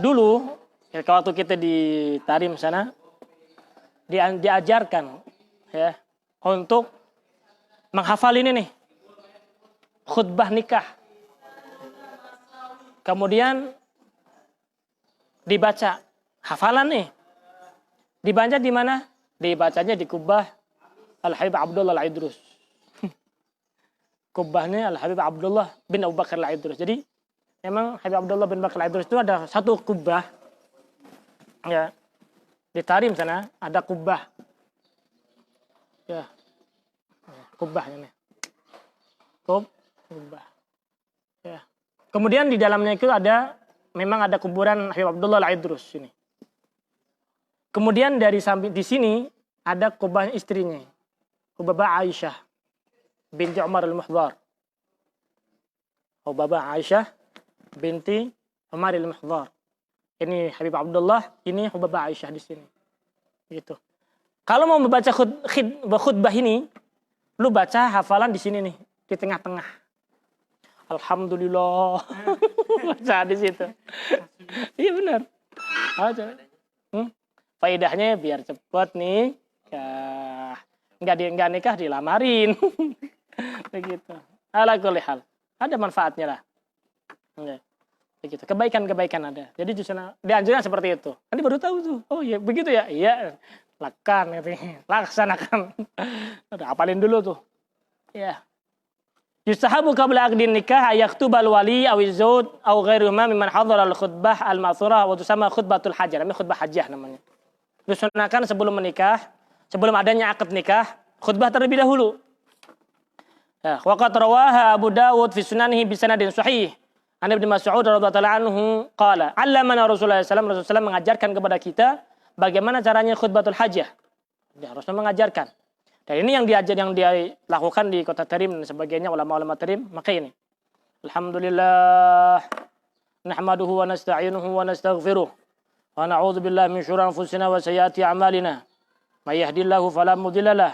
Dulu, waktu kita di Tarim sana, diajarkan ya untuk menghafal ini nih. Khutbah nikah. Kemudian dibaca. Hafalan nih. Dibaca di mana? Dibacanya di kubah Al-Habib Abdullah Al-Idrus. Kubahnya Al-Habib Abdullah bin Abu Bakar Al-Idrus. Jadi memang Habib Abdullah bin Bakar Al-Idrus itu ada satu kubah. Ya. Di Tarim sana ada kubah. Ya. Kubahnya nih. Kubah. Ya. Kemudian di dalamnya itu memang ada kuburan Habib Abdullah Al-Idrus ini. Kemudian dari samping di sini ada kubah istrinya. Hubabah Aisyah binti Umar al-Muhdhar. Hubabah Aisyah binti Umar al-Muhdhar. Ini Habib Abdullah, ini Hubabah Aisyah di sini. Gitu. Kalau mau membaca khutbah ini, lu baca hafalan di sini nih, di tengah-tengah. Alhamdulillah. Baca di situ. Iya benar. Baca. Faedahnya biar cepat nih. Ya. Enggak nikah dilamarin. Begitu. Ala kulli hal. ada manfaatnya lah. Ya, begitu. Kebaikan-kebaikan ada. Jadi justru dianjurkan seperti itu. Nanti baru tahu tuh. Oh iya begitu ya. Iya. Lakukan, laksanakan. Udah hafalin dulu tuh. Ya. Yustahabu qabla aqdin nikah ayaktubal wali awiz zawj aw ghairuhuma mimman hadhara al-khutbah al-ma'thurah wa tusamma khutbatul hajah. Namanya khutbah hajah namanya. Disunahkan sebelum menikah, sebelum adanya akad nikah, khutbah terlebih dahulu. Ya, wa qad rawaha Abu Dawud fi sunanihi bi sanadin sahih. An Ibnu Mas'ud radhiyallahu anhu qala, "Allamana Rasulullah sallallahu alaihi wasallam mengajarkan kepada kita bagaimana caranya khutbatul hajah." Ya, Rasul mengajarkan. Dan ini yang dia lakukan di kota Tarim dan sebagainya, ulama-ulama Tarim, maka ini. Alhamdulillah. Nahmaduhu wa nasta'inuhu wa nastaghfiruh. Wa na'udzu billahi min syururi anfusina wa sayyiati a'malina. May yahdihillahu fala mudilla lahu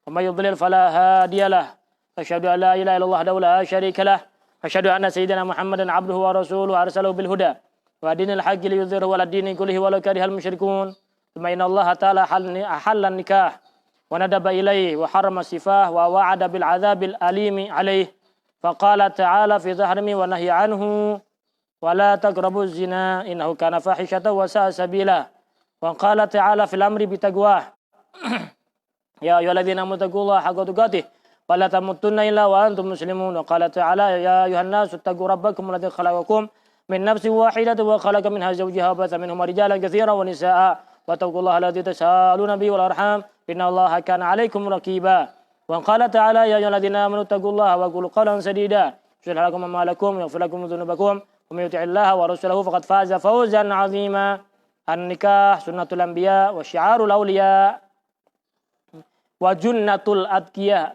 wa may yudlil fala hadiya lahu. Asyhadu an la ilaha illallah wahdahu la syarika lahu. Asyhadu anna sayyidina Muhammadan 'abduhu wa rasuluhu arsalahu bil huda wa dinil haqqi liyudhhirahu 'ala ad-dini kullihi walau karihal musyrikun. Tsumma inna Allah ta'ala ahalla nikah wa nadaba ilaihi wa harrama sifah wa wa'ada bil 'adzabil alimi 'alaihi. Faqala ta'ala fi dhahrimi wa nahya anhu wa la taqrabuz zina innahu kana fahishatan wa sa'a sabila. Wa qala ta'ala fil amri bitaqwa. Ya ayyuhalladzina amanu taqullaha haqqa tuqatih wa la tamutunna illa wa antum muslimun. Wa qala ta'ala ya ayyuhan nasu taqu rabbakum alladzi khalaqakum min nafsin wahidatin wa khalaqa minha zawjaha wa batha minhuma rijalan katsiran wa nisaa'a wattaqullaha alladzi tasaaluna bihi wal arham innallaha kana 'alaikum raqiba. Wa qala ta'ala ya ayyuhalladzina amanu taqullaha wa qulu qawlan sadida yuslih lakum a'malakum wa yaghfir lakum dhunubakum wa may yuti'illaha wa rasulahu faqad faza fawzan 'azima. An-nikah sunnatul anbiya wa syiarul awliya wa junnatul adqiya.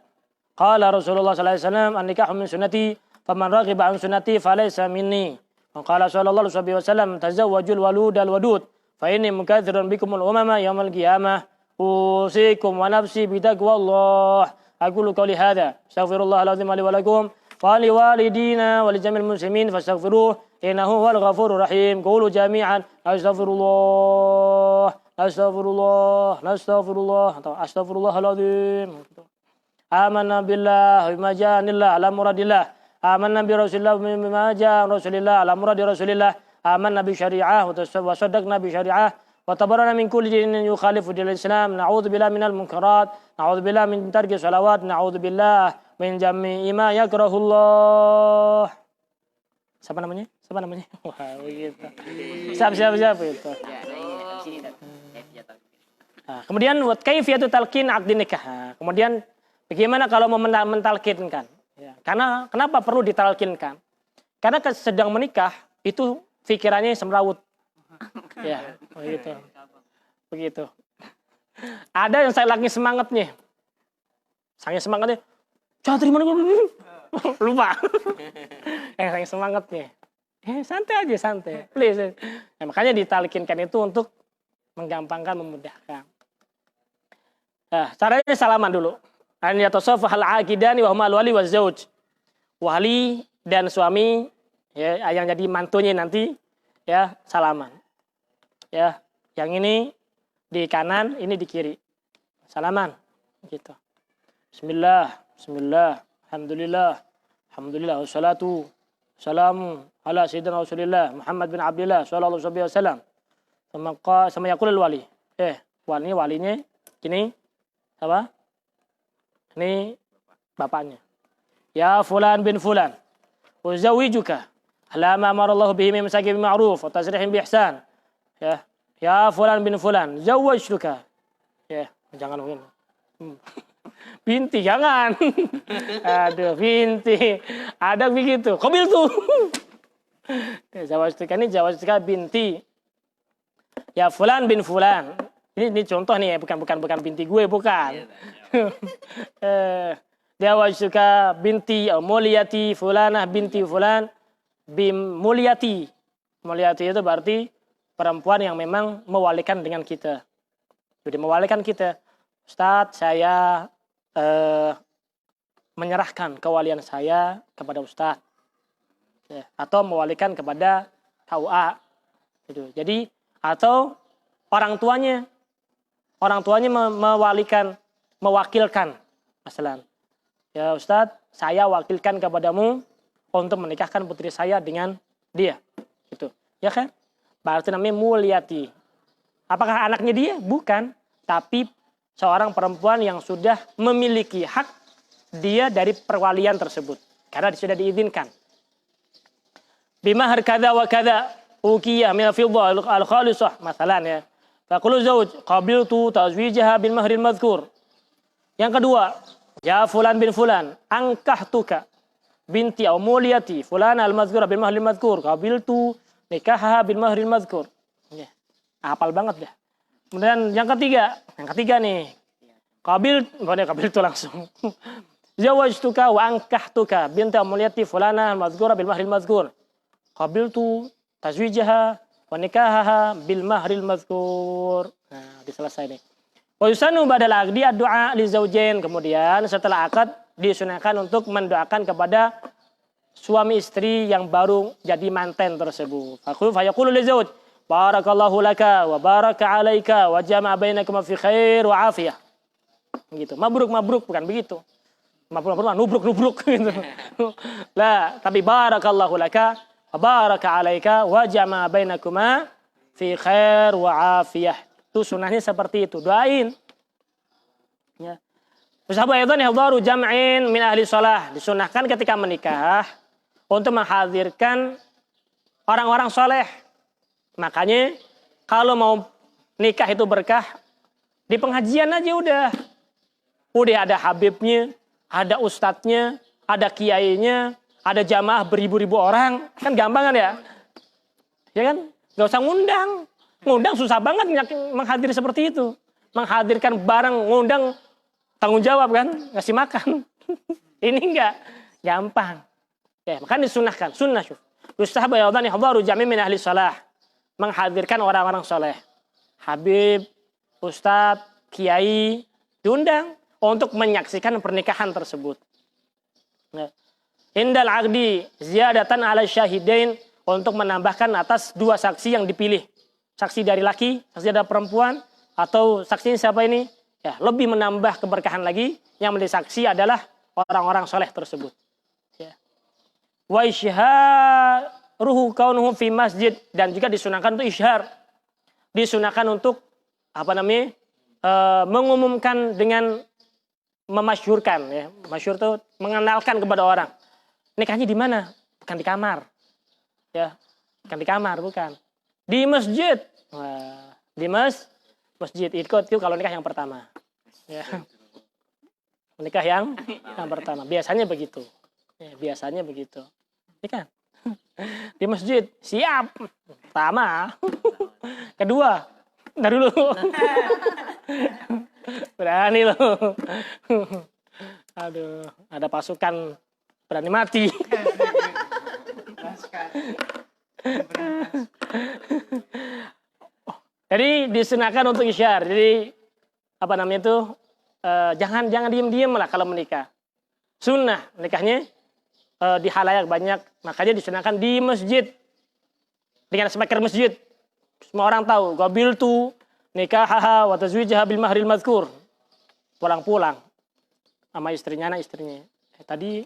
Qala Rasulullah sallallahu alaihi wasallam an-nikahu min sunnati faman raghiba an sunnati falaysa minni. Wa qala sallallahu alaihi wasallam tazawwajul waludal wadud fa inni mukadzirun bikumul umama yaumil qiyamah. Usikum wa nafsi bitaqwallah. Aqulu qawli hadza astaghfirullahal azim li wa lakum wa li walidina wa li jamil muslimin fastaghfiruh innahu huwal ghafurur rahim. Qulu jami'an astaghfirullah astaghfirullah astaghfirullah atau astaghfirullahal azim. Amanna billahi bima ja'anillah ala muradillah. Amanna bi rasulillah bima ja'a rasulillah ala muradi rasulillah. Amanna bi syari'ah wa saddaqna bi syari'ah wa tabarrana min kulli dinin yukhalifu dinal Islam. Na'udzu billahi minal munkarat, na'udzu billahi min tarki shalawat, na'udzu billahi min jami'i ma yakrahullah. Siapa namanya? Siapa namanya? Wah, begitu. Siapa itu? Nah, kemudian kaifiyatu talqin aqdi nikah. Nah, kemudian bagaimana kalau mau mentalkinkan? Ya, karena kenapa perlu ditalkinkan? Karena sedang menikah itu pikirannya semrawut. Ya, begitu. Begitu. Ada yang saya lagi semangatnya. Sangat semangatnya. Jangan terima lupa. Yang sangat semangatnya. Santai aja, santai. Please. Nah, makanya ditalkinkan itu untuk menggampangkan, memudahkan. Nah, caranya salaman dulu. An yatasafahal aqidani wa huma al-wali waz zawj. Wali dan suami ya yang jadi mantunya nanti ya salaman. Ya, yang ini di kanan, ini di kiri. Salaman gitu. Bismillah, bismillah, alhamdulillah, alhamdulillah wassalatu wassalamu ala sayyidina Rasulillah Muhammad bin Abdullah sallallahu alaihi wasallam. Sama yaqulul wali. Walinya ini apa? Ini bapaknya. Ya fulan bin fulan. Uzawijuka ala ma amarallahu bihi min masakin ma'ruf wa tasrihin bi ihsan. Ya fulan bin fulan, zawwajtuka. Ya, jangan mungkin. Binti jangan. Aduh, binti. Ada begitu. Qabil tuh. Zawwajtuka ini zawwajtuka binti. Ya fulan bin fulan. Ini contoh nih ya, bukan binti gue, bukan. Zawwajtuka binti Mulyati fulanah binti fulan bim Mulyati. Mulyati itu berarti perempuan yang memang mewalikan dengan kita. Jadi mewalikan kita. Ustadz, saya menyerahkan kewalian saya kepada Ustadz. Ya, atau mewalikan kepada KUA. Gitu. Jadi, atau orang tuanya mewakilkan. Masalah. Ya Ustadz, saya wakilkan kepadamu untuk menikahkan putri saya dengan dia. Gitu. Ya kan? Berarti namanya mulyati. Apakah anaknya dia? Bukan. Tapi seorang perempuan yang sudah memiliki hak dia dari perwalian tersebut. Karena sudah diizinkan. Bimahar kada wa kada ukiyah min al-fiddah al-khalisah. Masalan ya. Faqulu zawj qabiltu tazwijaha bil mahril madhkur. Yang kedua, ya fulan bin fulan, angkahtuka binti au muliyati fulan al-madhkura bil mahril madhkur. Qabiltu nikahaha bil mahril madhkur. Ya. Hafal banget ya. Kemudian yang ketiga nih. Qabil itu langsung. Zawajtuka wa ankahtuka binti au muliyati fulana al-madhkura bil mahril madhkur. Qabiltu tazwijaha wa nikahaha bil mahril madhkur. Nah, diselesai nih. Wa yusanu ba'dal aqdi ad-du'a li zaujain. Kemudian setelah akad disunahkan untuk mendoakan kepada suami istri yang baru jadi manten tersebut. Fa yaqulu li zauj, barakallahu laka wa baraka 'alaika wa jama'a bainakum fi khair wa afiyah. Gitu. Mabruk bukan begitu. Mabruk nubruk gitu. Lah, tapi barakallahu laka wa baraka 'alaika wa jama'a bainakuma fi khair wa afiyah. Itu sunahnya seperti itu. Doain. Ya. Sahabat itu hadaru jam'in min ahli shalah. Disunahkan ketika menikah untuk menghadirkan orang-orang soleh. Makanya kalau mau nikah itu berkah, di pengajian aja udah. Udah ada habibnya, ada ustadznya, ada kiainya, ada jamaah beribu-ribu orang. Kan gampang kan ya? Ya kan? Gak usah ngundang. Ngundang susah banget menghadir seperti itu. Menghadirkan barang, ngundang, tanggung jawab kan. Ngasih makan. Ini enggak. Gampang. Ya, makanya disunahkan. Sunnah. Yustahabu yaudhani hadaru jami' min ahli salah. Menghadirkan orang-orang soleh. Habib, ustadz, kiai, diundang untuk menyaksikan pernikahan tersebut. Ya. Indal aqdi ziyadatan ala syahidain, untuk menambahkan atas dua saksi yang dipilih. Saksi dari laki, saksi dari perempuan, atau saksinya siapa ini? Ya, lebih menambah keberkahan lagi. Yang menjadi saksi adalah orang-orang soleh tersebut. Ya. Wa isyharuhu kaunuhu fi masjid, dan juga disunahkan untuk isyhar. Disunahkan untuk mengumumkan dengan memasyhurkan, ya. Masyhur itu mengenalkan kepada orang. Nikahnya di mana? Bukan di kamar. Ya, bukan di kamar, bukan. Di masjid. Wah, di masjid itu kalau nikah yang pertama. Ya. Nikah yang pertama. Biasanya begitu. Ya, biasanya begitu. Ini kan di masjid. Siap. Pertama. Kedua. Ntar dulu. Berani loh. Aduh, ada pasukan berani mati. Jadi disunahkan untuk isyar. Jadi jangan diem-diem lah kalau menikah. Sunnah nikahnya di halayak banyak, makanya disunahkan di masjid dengan speaker masjid. Semua orang tahu. Qabiltu nikahaha wa tazwijaha bil mahril madhkur. Pulang-pulang sama istrinya, anak istrinya. Tadi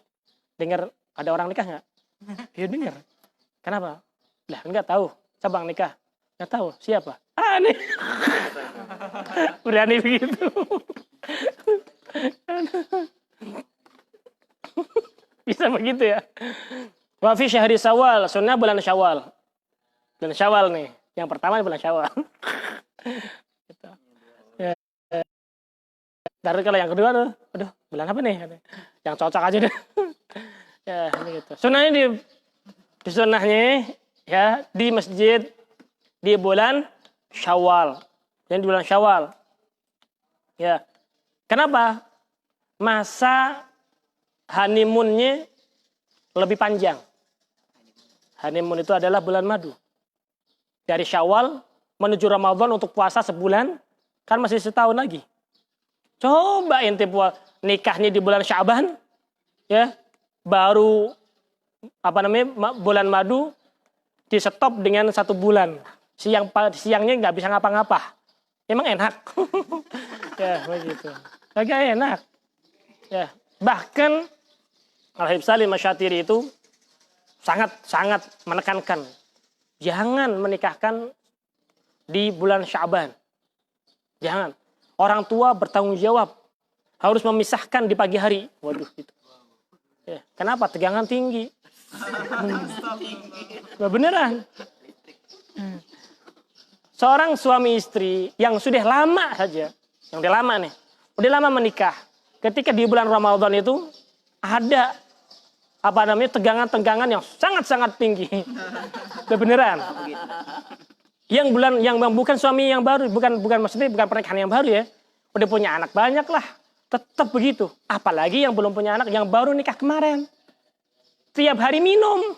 dengar ada orang nikah nggak? Iya dengar. Kenapa? Lah enggak tahu. Cabang nikah. Enggak tahu. Siapa? Nih. Berani begitu. Bisa begitu ya. Wa fi syahri Syawal, sunnah bulan Syawal. Bulan Syawal nih. Yang pertama bulan Syawal. Gitu. Ya. Dari kalau yang kedua tuh, aduh, bulan apa nih? Yang cocok aja deh. Ya, ini gitu. Sunnahnya di sunnahnya ya di masjid di bulan Syawal. Dan di bulan Syawal. Ya. Kenapa? Masa honeymoon-nya lebih panjang. Honeymoon itu adalah bulan madu. Dari Syawal menuju Ramadan untuk puasa sebulan, kan masih setahun lagi. Coba ente nikahnya di bulan Syaban, ya, baru bulan madu di stop dengan 1 bulan. Siangnya nggak bisa ngapa-ngapa. Emang enak. Ya begitu. Agak enak. Ya bahkan Al-Habib Salim Asy-Syatiri itu sangat menekankan. Jangan menikahkan di bulan Sya'ban. Jangan. Orang tua bertanggung jawab. Harus memisahkan di pagi hari. Waduh, gitu. Ya, kenapa? Tegangan tinggi. Beneran. Seorang suami istri yang sudah lama saja, yang udah lama nih, udah lama menikah. Ketika di bulan Ramadan itu ada tegangan-tegangan yang sangat-sangat tinggi. Beneran. Yang bukan suami yang baru, bukan maksudnya bukan pernikahan yang baru ya. Udah punya anak banyak lah. Tetap begitu. Apalagi yang belum punya anak, yang baru nikah kemarin. Tiap hari minum.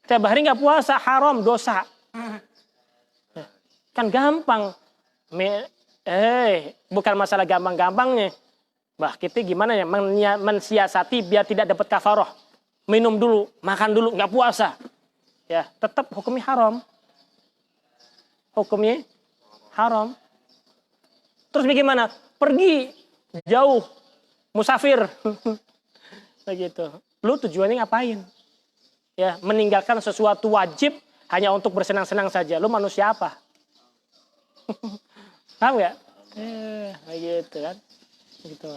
Tiap hari nggak puasa, haram, dosa. Kan gampang. Bukan masalah gampang-gampangnya. Bah, kita gimana ya mensiasati biar tidak dapat kafaroh. Minum dulu, makan dulu, nggak puasa. Ya, tetap hukumnya haram. Hukumnya haram. Terus bagaimana? Pergi jauh, musafir. Begitu. Lu tujuannya ngapain? Ya, meninggalkan sesuatu wajib hanya untuk bersenang-senang saja. Lu manusia apa? Paham nggak? Begitu kan? Gitu.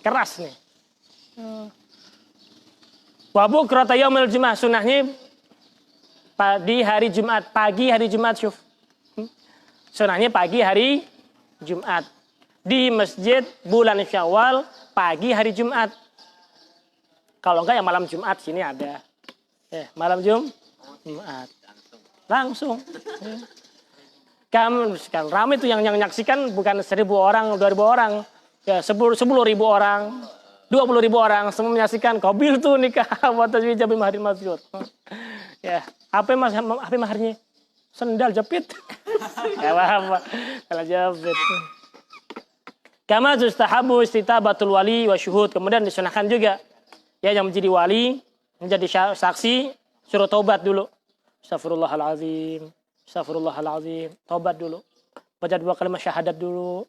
Keras nih. Wabu kerata yaumil Jumat, sunahnya di hari Jumat, pagi hari Jumat, syuf. Sunahnya pagi hari Jumat. Di masjid bulan Syawal, pagi hari Jumat. Kalau enggak ya malam Jumat sini ada. Malam Jumat. Langsung. Kan ramai itu yang nyaksikan bukan 1.000 orang, 2.000 orang. Ya 10.000 orang, 20.000 orang semua menyaksikan qabil tuh nikah wa tazwij bi mahrin mazkur. Ya, apa maharnya? Sendal jepit. Ya apa? Sendal jepit. Kama tustahabu istitabatul wali wa syuhud. Kemudian disunahkan juga ya yang menjadi wali, menjadi saksi suruh taubat dulu. Astagfirullahalazim. Astagfirullahalazim. Taubat dulu. Baca 2 kalimat syahadat dulu.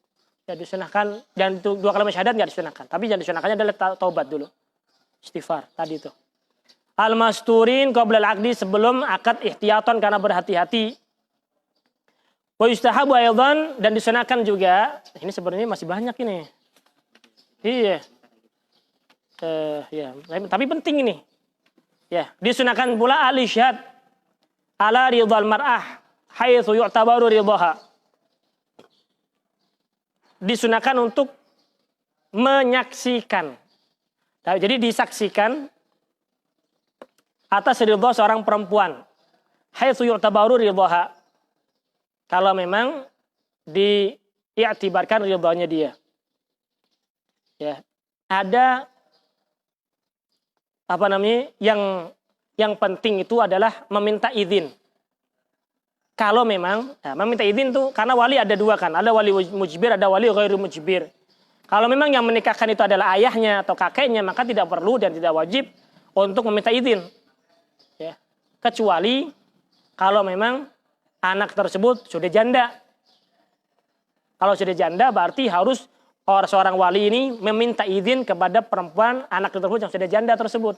Ya disunahkan, dan 2 kalimat syahadat nggak disunahkan. Tapi yang disunahkannya adalah taubat dulu. Istighfar tadi itu. Al-masturin qabla al-aqdi, sebelum akad ihtiyatan karena berhati-hati. Wa yustahabu aydan, dan disunahkan juga. Ini sebenarnya masih banyak ini. Iya. Ya, tapi penting ini. Ya, disunahkan pula al-isyhad ala ridhal mar'ah haitsu yu'tabaru ridhaha. Disunahkan untuk menyaksikan. Nah, jadi disaksikan atas ridha seorang perempuan. Haitsu yu'tabaru ridhaha. Kalau memang diiktibarkan ridhanya dia. Ya. Ada yang penting itu adalah meminta izin. Kalau memang meminta izin tuh karena wali ada 2 kan, ada wali mujbir, ada wali ghairu mujbir. Kalau memang yang menikahkan itu adalah ayahnya atau kakeknya, maka tidak perlu dan tidak wajib untuk meminta izin. Ya. Kecuali kalau memang anak tersebut sudah janda. Kalau sudah janda berarti harus seorang wali ini meminta izin kepada perempuan anak tersebut yang sudah janda tersebut.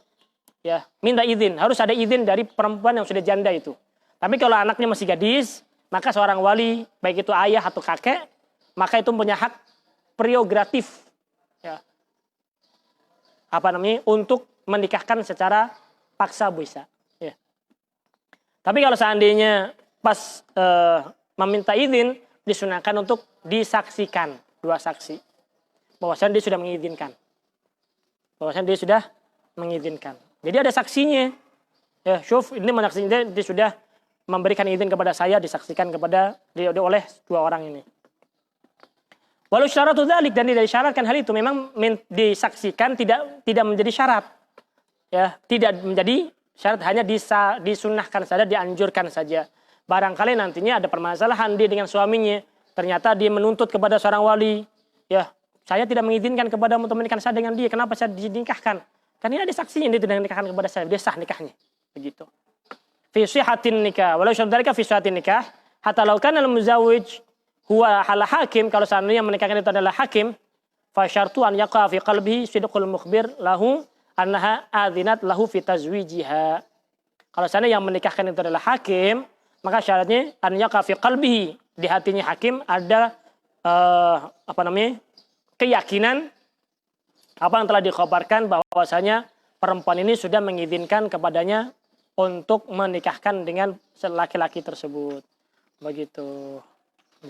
Ya, minta izin, harus ada izin dari perempuan yang sudah janda itu. Tapi kalau anaknya masih gadis, maka seorang wali, baik itu ayah atau kakek, maka itu punya hak prerogatif, ya, untuk menikahkan secara paksa bisa. Ya. Tapi kalau seandainya pas meminta izin, disunahkan untuk disaksikan 2 saksi, bahwasanya dia sudah mengizinkan. Jadi ada saksinya. Ya, syuf ini menyaksikan dia sudah memberikan izin kepada saya, disaksikan kepada dia oleh 2 orang ini. Walau syaratu dzalik, dan tidak disyaratkan hal itu, memang disaksikan tidak menjadi syarat. Ya, tidak menjadi syarat, hanya disunahkan saja, dianjurkan saja. Barangkali nantinya ada permasalahan dia dengan suaminya, ternyata dia menuntut kepada seorang wali, ya, saya tidak mengizinkan kepada untuk menikahkan saya dengan dia, kenapa saya dinikahkan? Karena ini ada saksinya, dia tidak menikahkan kepada saya, dia sah nikahnya. Begitu. Fi sihhatin nikah, walau syarika fi sihhatin nikah, hatta law kana al-muzawwij huwa hal hakim, kalau seandainya menikahkan itu adalah hakim, fa syartu an yaqa fi qalbihi sidqul mukhbir lahu annaha adzinat lahu fi tazwijiha. Kalau sana yang menikahkan itu adalah hakim, maka syaratnya an yaqa fi qalbihi, di hatinya hakim ada keyakinan apa yang telah dikhabarkan bahwasanya perempuan ini sudah mengizinkan kepadanya untuk menikahkan dengan laki-laki tersebut. Begitu.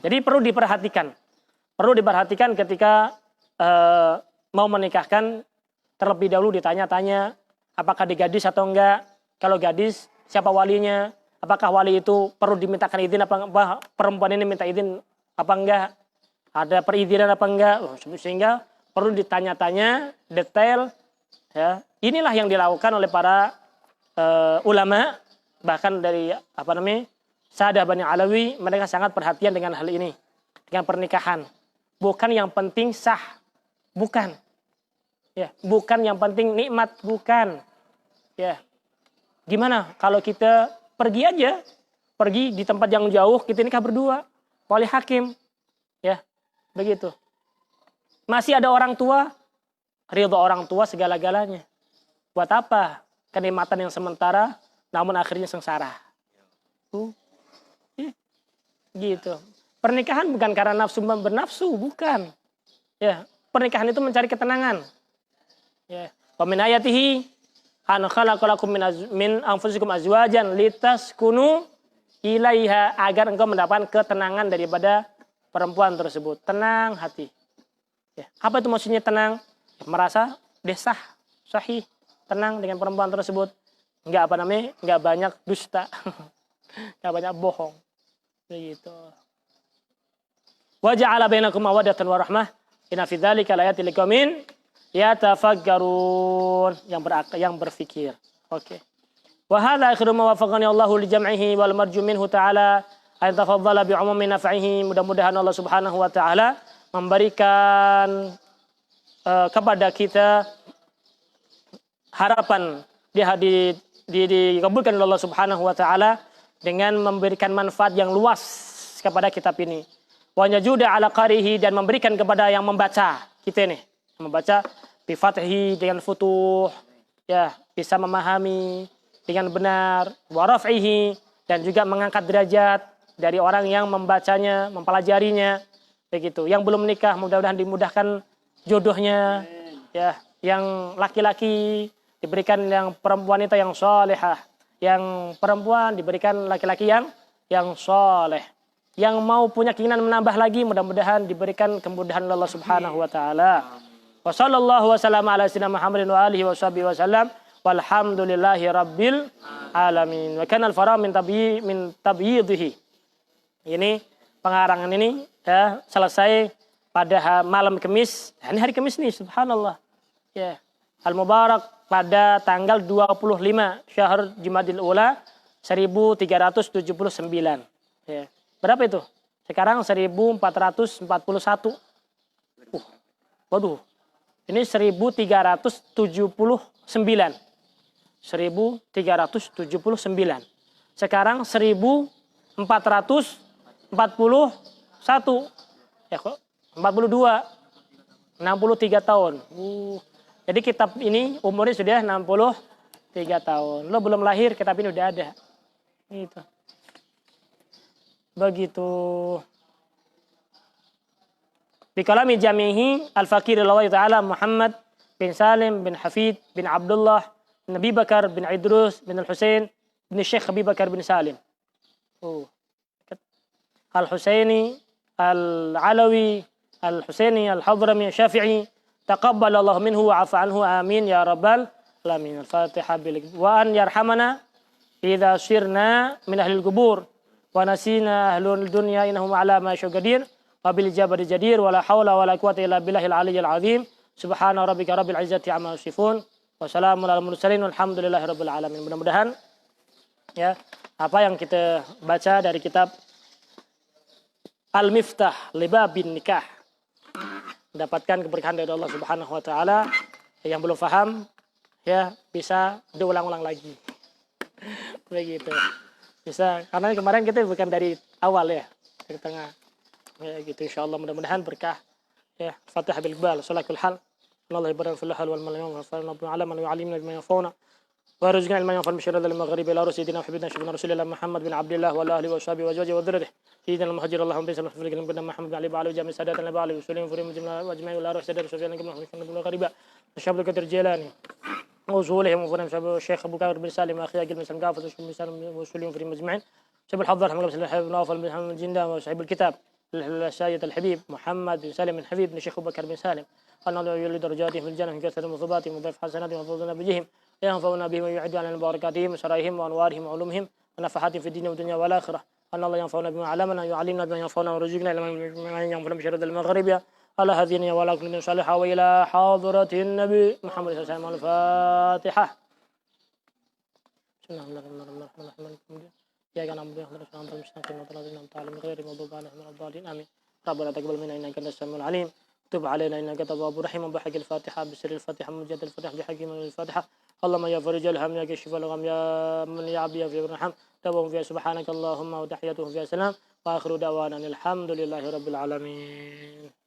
Jadi perlu diperhatikan. Perlu diperhatikan ketika mau menikahkan, terlebih dahulu ditanya-tanya apakah dia gadis atau enggak. Kalau gadis, siapa walinya? Apakah wali itu perlu dimintakan izin apa perempuan ini minta izin apa enggak? Ada perizinan apa enggak? Sehingga perlu ditanya-tanya detail. Ya, inilah yang dilakukan oleh para ulama, bahkan dari Sa'dah Bani Alawi, mereka sangat perhatian dengan hal ini, dengan pernikahan. Bukan yang penting sah, bukan. Ya, bukan yang penting nikmat, bukan. Ya, gimana kalau kita pergi aja, pergi di tempat yang jauh, kita nikah berdua, wali hakim, ya, begitu. Masih ada orang tua, ridho orang tua segala-galanya. Buat apa? Kenikmatan yang sementara, namun akhirnya sengsara. Gitu. Pernikahan bukan karena nafsu bernafsu, bukan. Ya, pernikahan itu mencari ketenangan. Ya, wa min ayatihi an khalaqalakum min anfusikum azwajan litaskunu ilaiha, agar engkau mendapatkan ketenangan daripada perempuan tersebut. Tenang hati. Ya, apa itu maksudnya tenang? Ya, merasa desah, sahih, tenang dengan perempuan tersebut. Enggak enggak banyak dusta. Enggak banyak bohong. Begitu. Wa ja'ala bainakum mawaddatan wa rahmah. Inna fi dzalika laayatin liqaumin yatafakkarun, yang berfikir. Oke. Wa hadza akhiru ma wafaqani Allahu li jam'ihi wal marju minhu ta'ala an tafaddala bi umumi naf'ihi. Mudah-mudahan Allah Subhanahu wa taala memberikan kepada kita harapan dikabulkan oleh Allah Subhanahu wa taala dengan memberikan manfaat yang luas kepada kitab ini. Wa yajuda ala qarihi, dan memberikan kepada yang membaca kita ini, membaca bi fathi dengan futuh, ya, bisa memahami dengan benar, wa raf'ihi, dan juga mengangkat derajat dari orang yang membacanya, mempelajarinya, begitu. Yang belum menikah mudah-mudahan dimudahkan jodohnya, ya, yang laki-laki diberikan yang perempuan itu yang salihah, yang perempuan diberikan laki-laki yang saleh. Yang mau punya keinginan menambah lagi, mudah-mudahan diberikan kemudahan Allah Subhanahu wa taala. Wa sallallahu wasallam ala sayyidina Muhammadin wa alihi wa sahbihi wasallam. Walhamdulillahi rabbil alamin. Wa kana al-fara min tabyidhihi. Ini pengarangan ini ya selesai pada malam Kamis. Ini hari Kamis nih, subhanallah. Ya. Al-Mubarak pada tanggal 25 Syahr Jumadil Ula 1379. Ya. Berapa itu? Sekarang 1441. Waduh. Ini 1379. 1379. Sekarang 1441. Ya kok 42. 63 tahun. Jadi kitab ini umurnya sudah 63 tahun. Lo belum lahir, kitab ini udah ada. Gitu. Begitu. Bi kalami jamihi al-faqir Allah Ta'ala Muhammad bin Salim bin Hafid bin Abdullah bin Abi Bakar bin Idrus bin Al-Husain bin Syekh Abi Bakar bin Salim. Al-Husaini Al-Alawi Al-Husaini Al-Hadrami Syafi'i. Taqabbal Allah minhu wa afa anhu, amin ya rabbal alamin. Al-Fatihah bil wa an yarhamana idza sirna min ahlil qubur wa nasina ahlul dunya innahum ala ma syaqadir wa bil jabari jadir wa la haula wa la quwwata illa billahil aliyyil azim. Subhana rabbika rabbil izzati amma yasifun wa salamun alal mursalin walhamdulillahi rabbil alamin. Mudah-mudahan ya apa yang kita baca dari kitab Al-Miftah li Babin Nikah mendapatkan keberkahan dari Allah Subhanahu wa taala. Yang belum paham ya bisa diulang-ulang lagi. Begitu. Bisa, karena kemarin kita bukan dari awal ya, dari tengah. Ya gitu, insyaallah mudah-mudahan berkah. Ya, Fatihah bil Iqbal, salakul hal. ان الله يبارك في الحال والمال وانفعنا بما علمنا ويعلمنا بما ينفعنا وارزقنا علما ينفع بشر المغرب الى رسولنا وحبيبنا شفنا رسول الله محمد بن عبد الله وعلى اله وصحبه وازواجه وذريته سيدنا المهاجر اللهم بارك في سيدنا محمد بن علي وعلى جميع سادات النبي عليه وسلم فريم جميع واجمعين الى رسول الله سفيان بن محمد بن المغرب الشاب القدر الجيلاني وصولهم وفريم الشيخ ابو بكر بن سالم اخي اجل بن سلم قافز بن سالم وسلم فريم مجمعين شاب الحضر محمد بن الحبيب نوفل بن محمد الجندة وصاحب الكتاب السيد الحبيب محمد بن سالم الحبيب بن الشيخ ابو بكر بن سالم أن الله يولي درجاتهم في الجنة من كثرة مثوباتهم وضيف حسناتهم وفضلنا بجهم ينفعنا بهم ويعد على بركاتهم وسرائهم وأنوارهم وعلومهم ونفحاتهم في الدين والدنيا والآخرة أن الله ينفعنا بما علمنا ويعلمنا بما ينفعنا ورزقنا لما ينفعنا بشر المغرب على هذه ولا كل صالحة وإلى حاضرة النبي محمد صلى الله عليه وسلم الفاتحة بسم الله الرحمن الرحيم يا جماعة نعبد المستقيم وطلبنا تعلم غير المغضوب عليهم ولا الضالين آمين ربنا تقبل منا إنك أنت السميع العليم تب علينا إنك تواب رحيم بحق الفاتحة بسر الفاتحة مجد الفاتحة بحق من الفاتحة اللهم يا فرج الهم يا كشف الغم يا من يعبي في الرحم توبهم فيها سبحانك اللهم وتحياتهم فيها سلام وآخر دعوانا الحمد لله رب العالمين.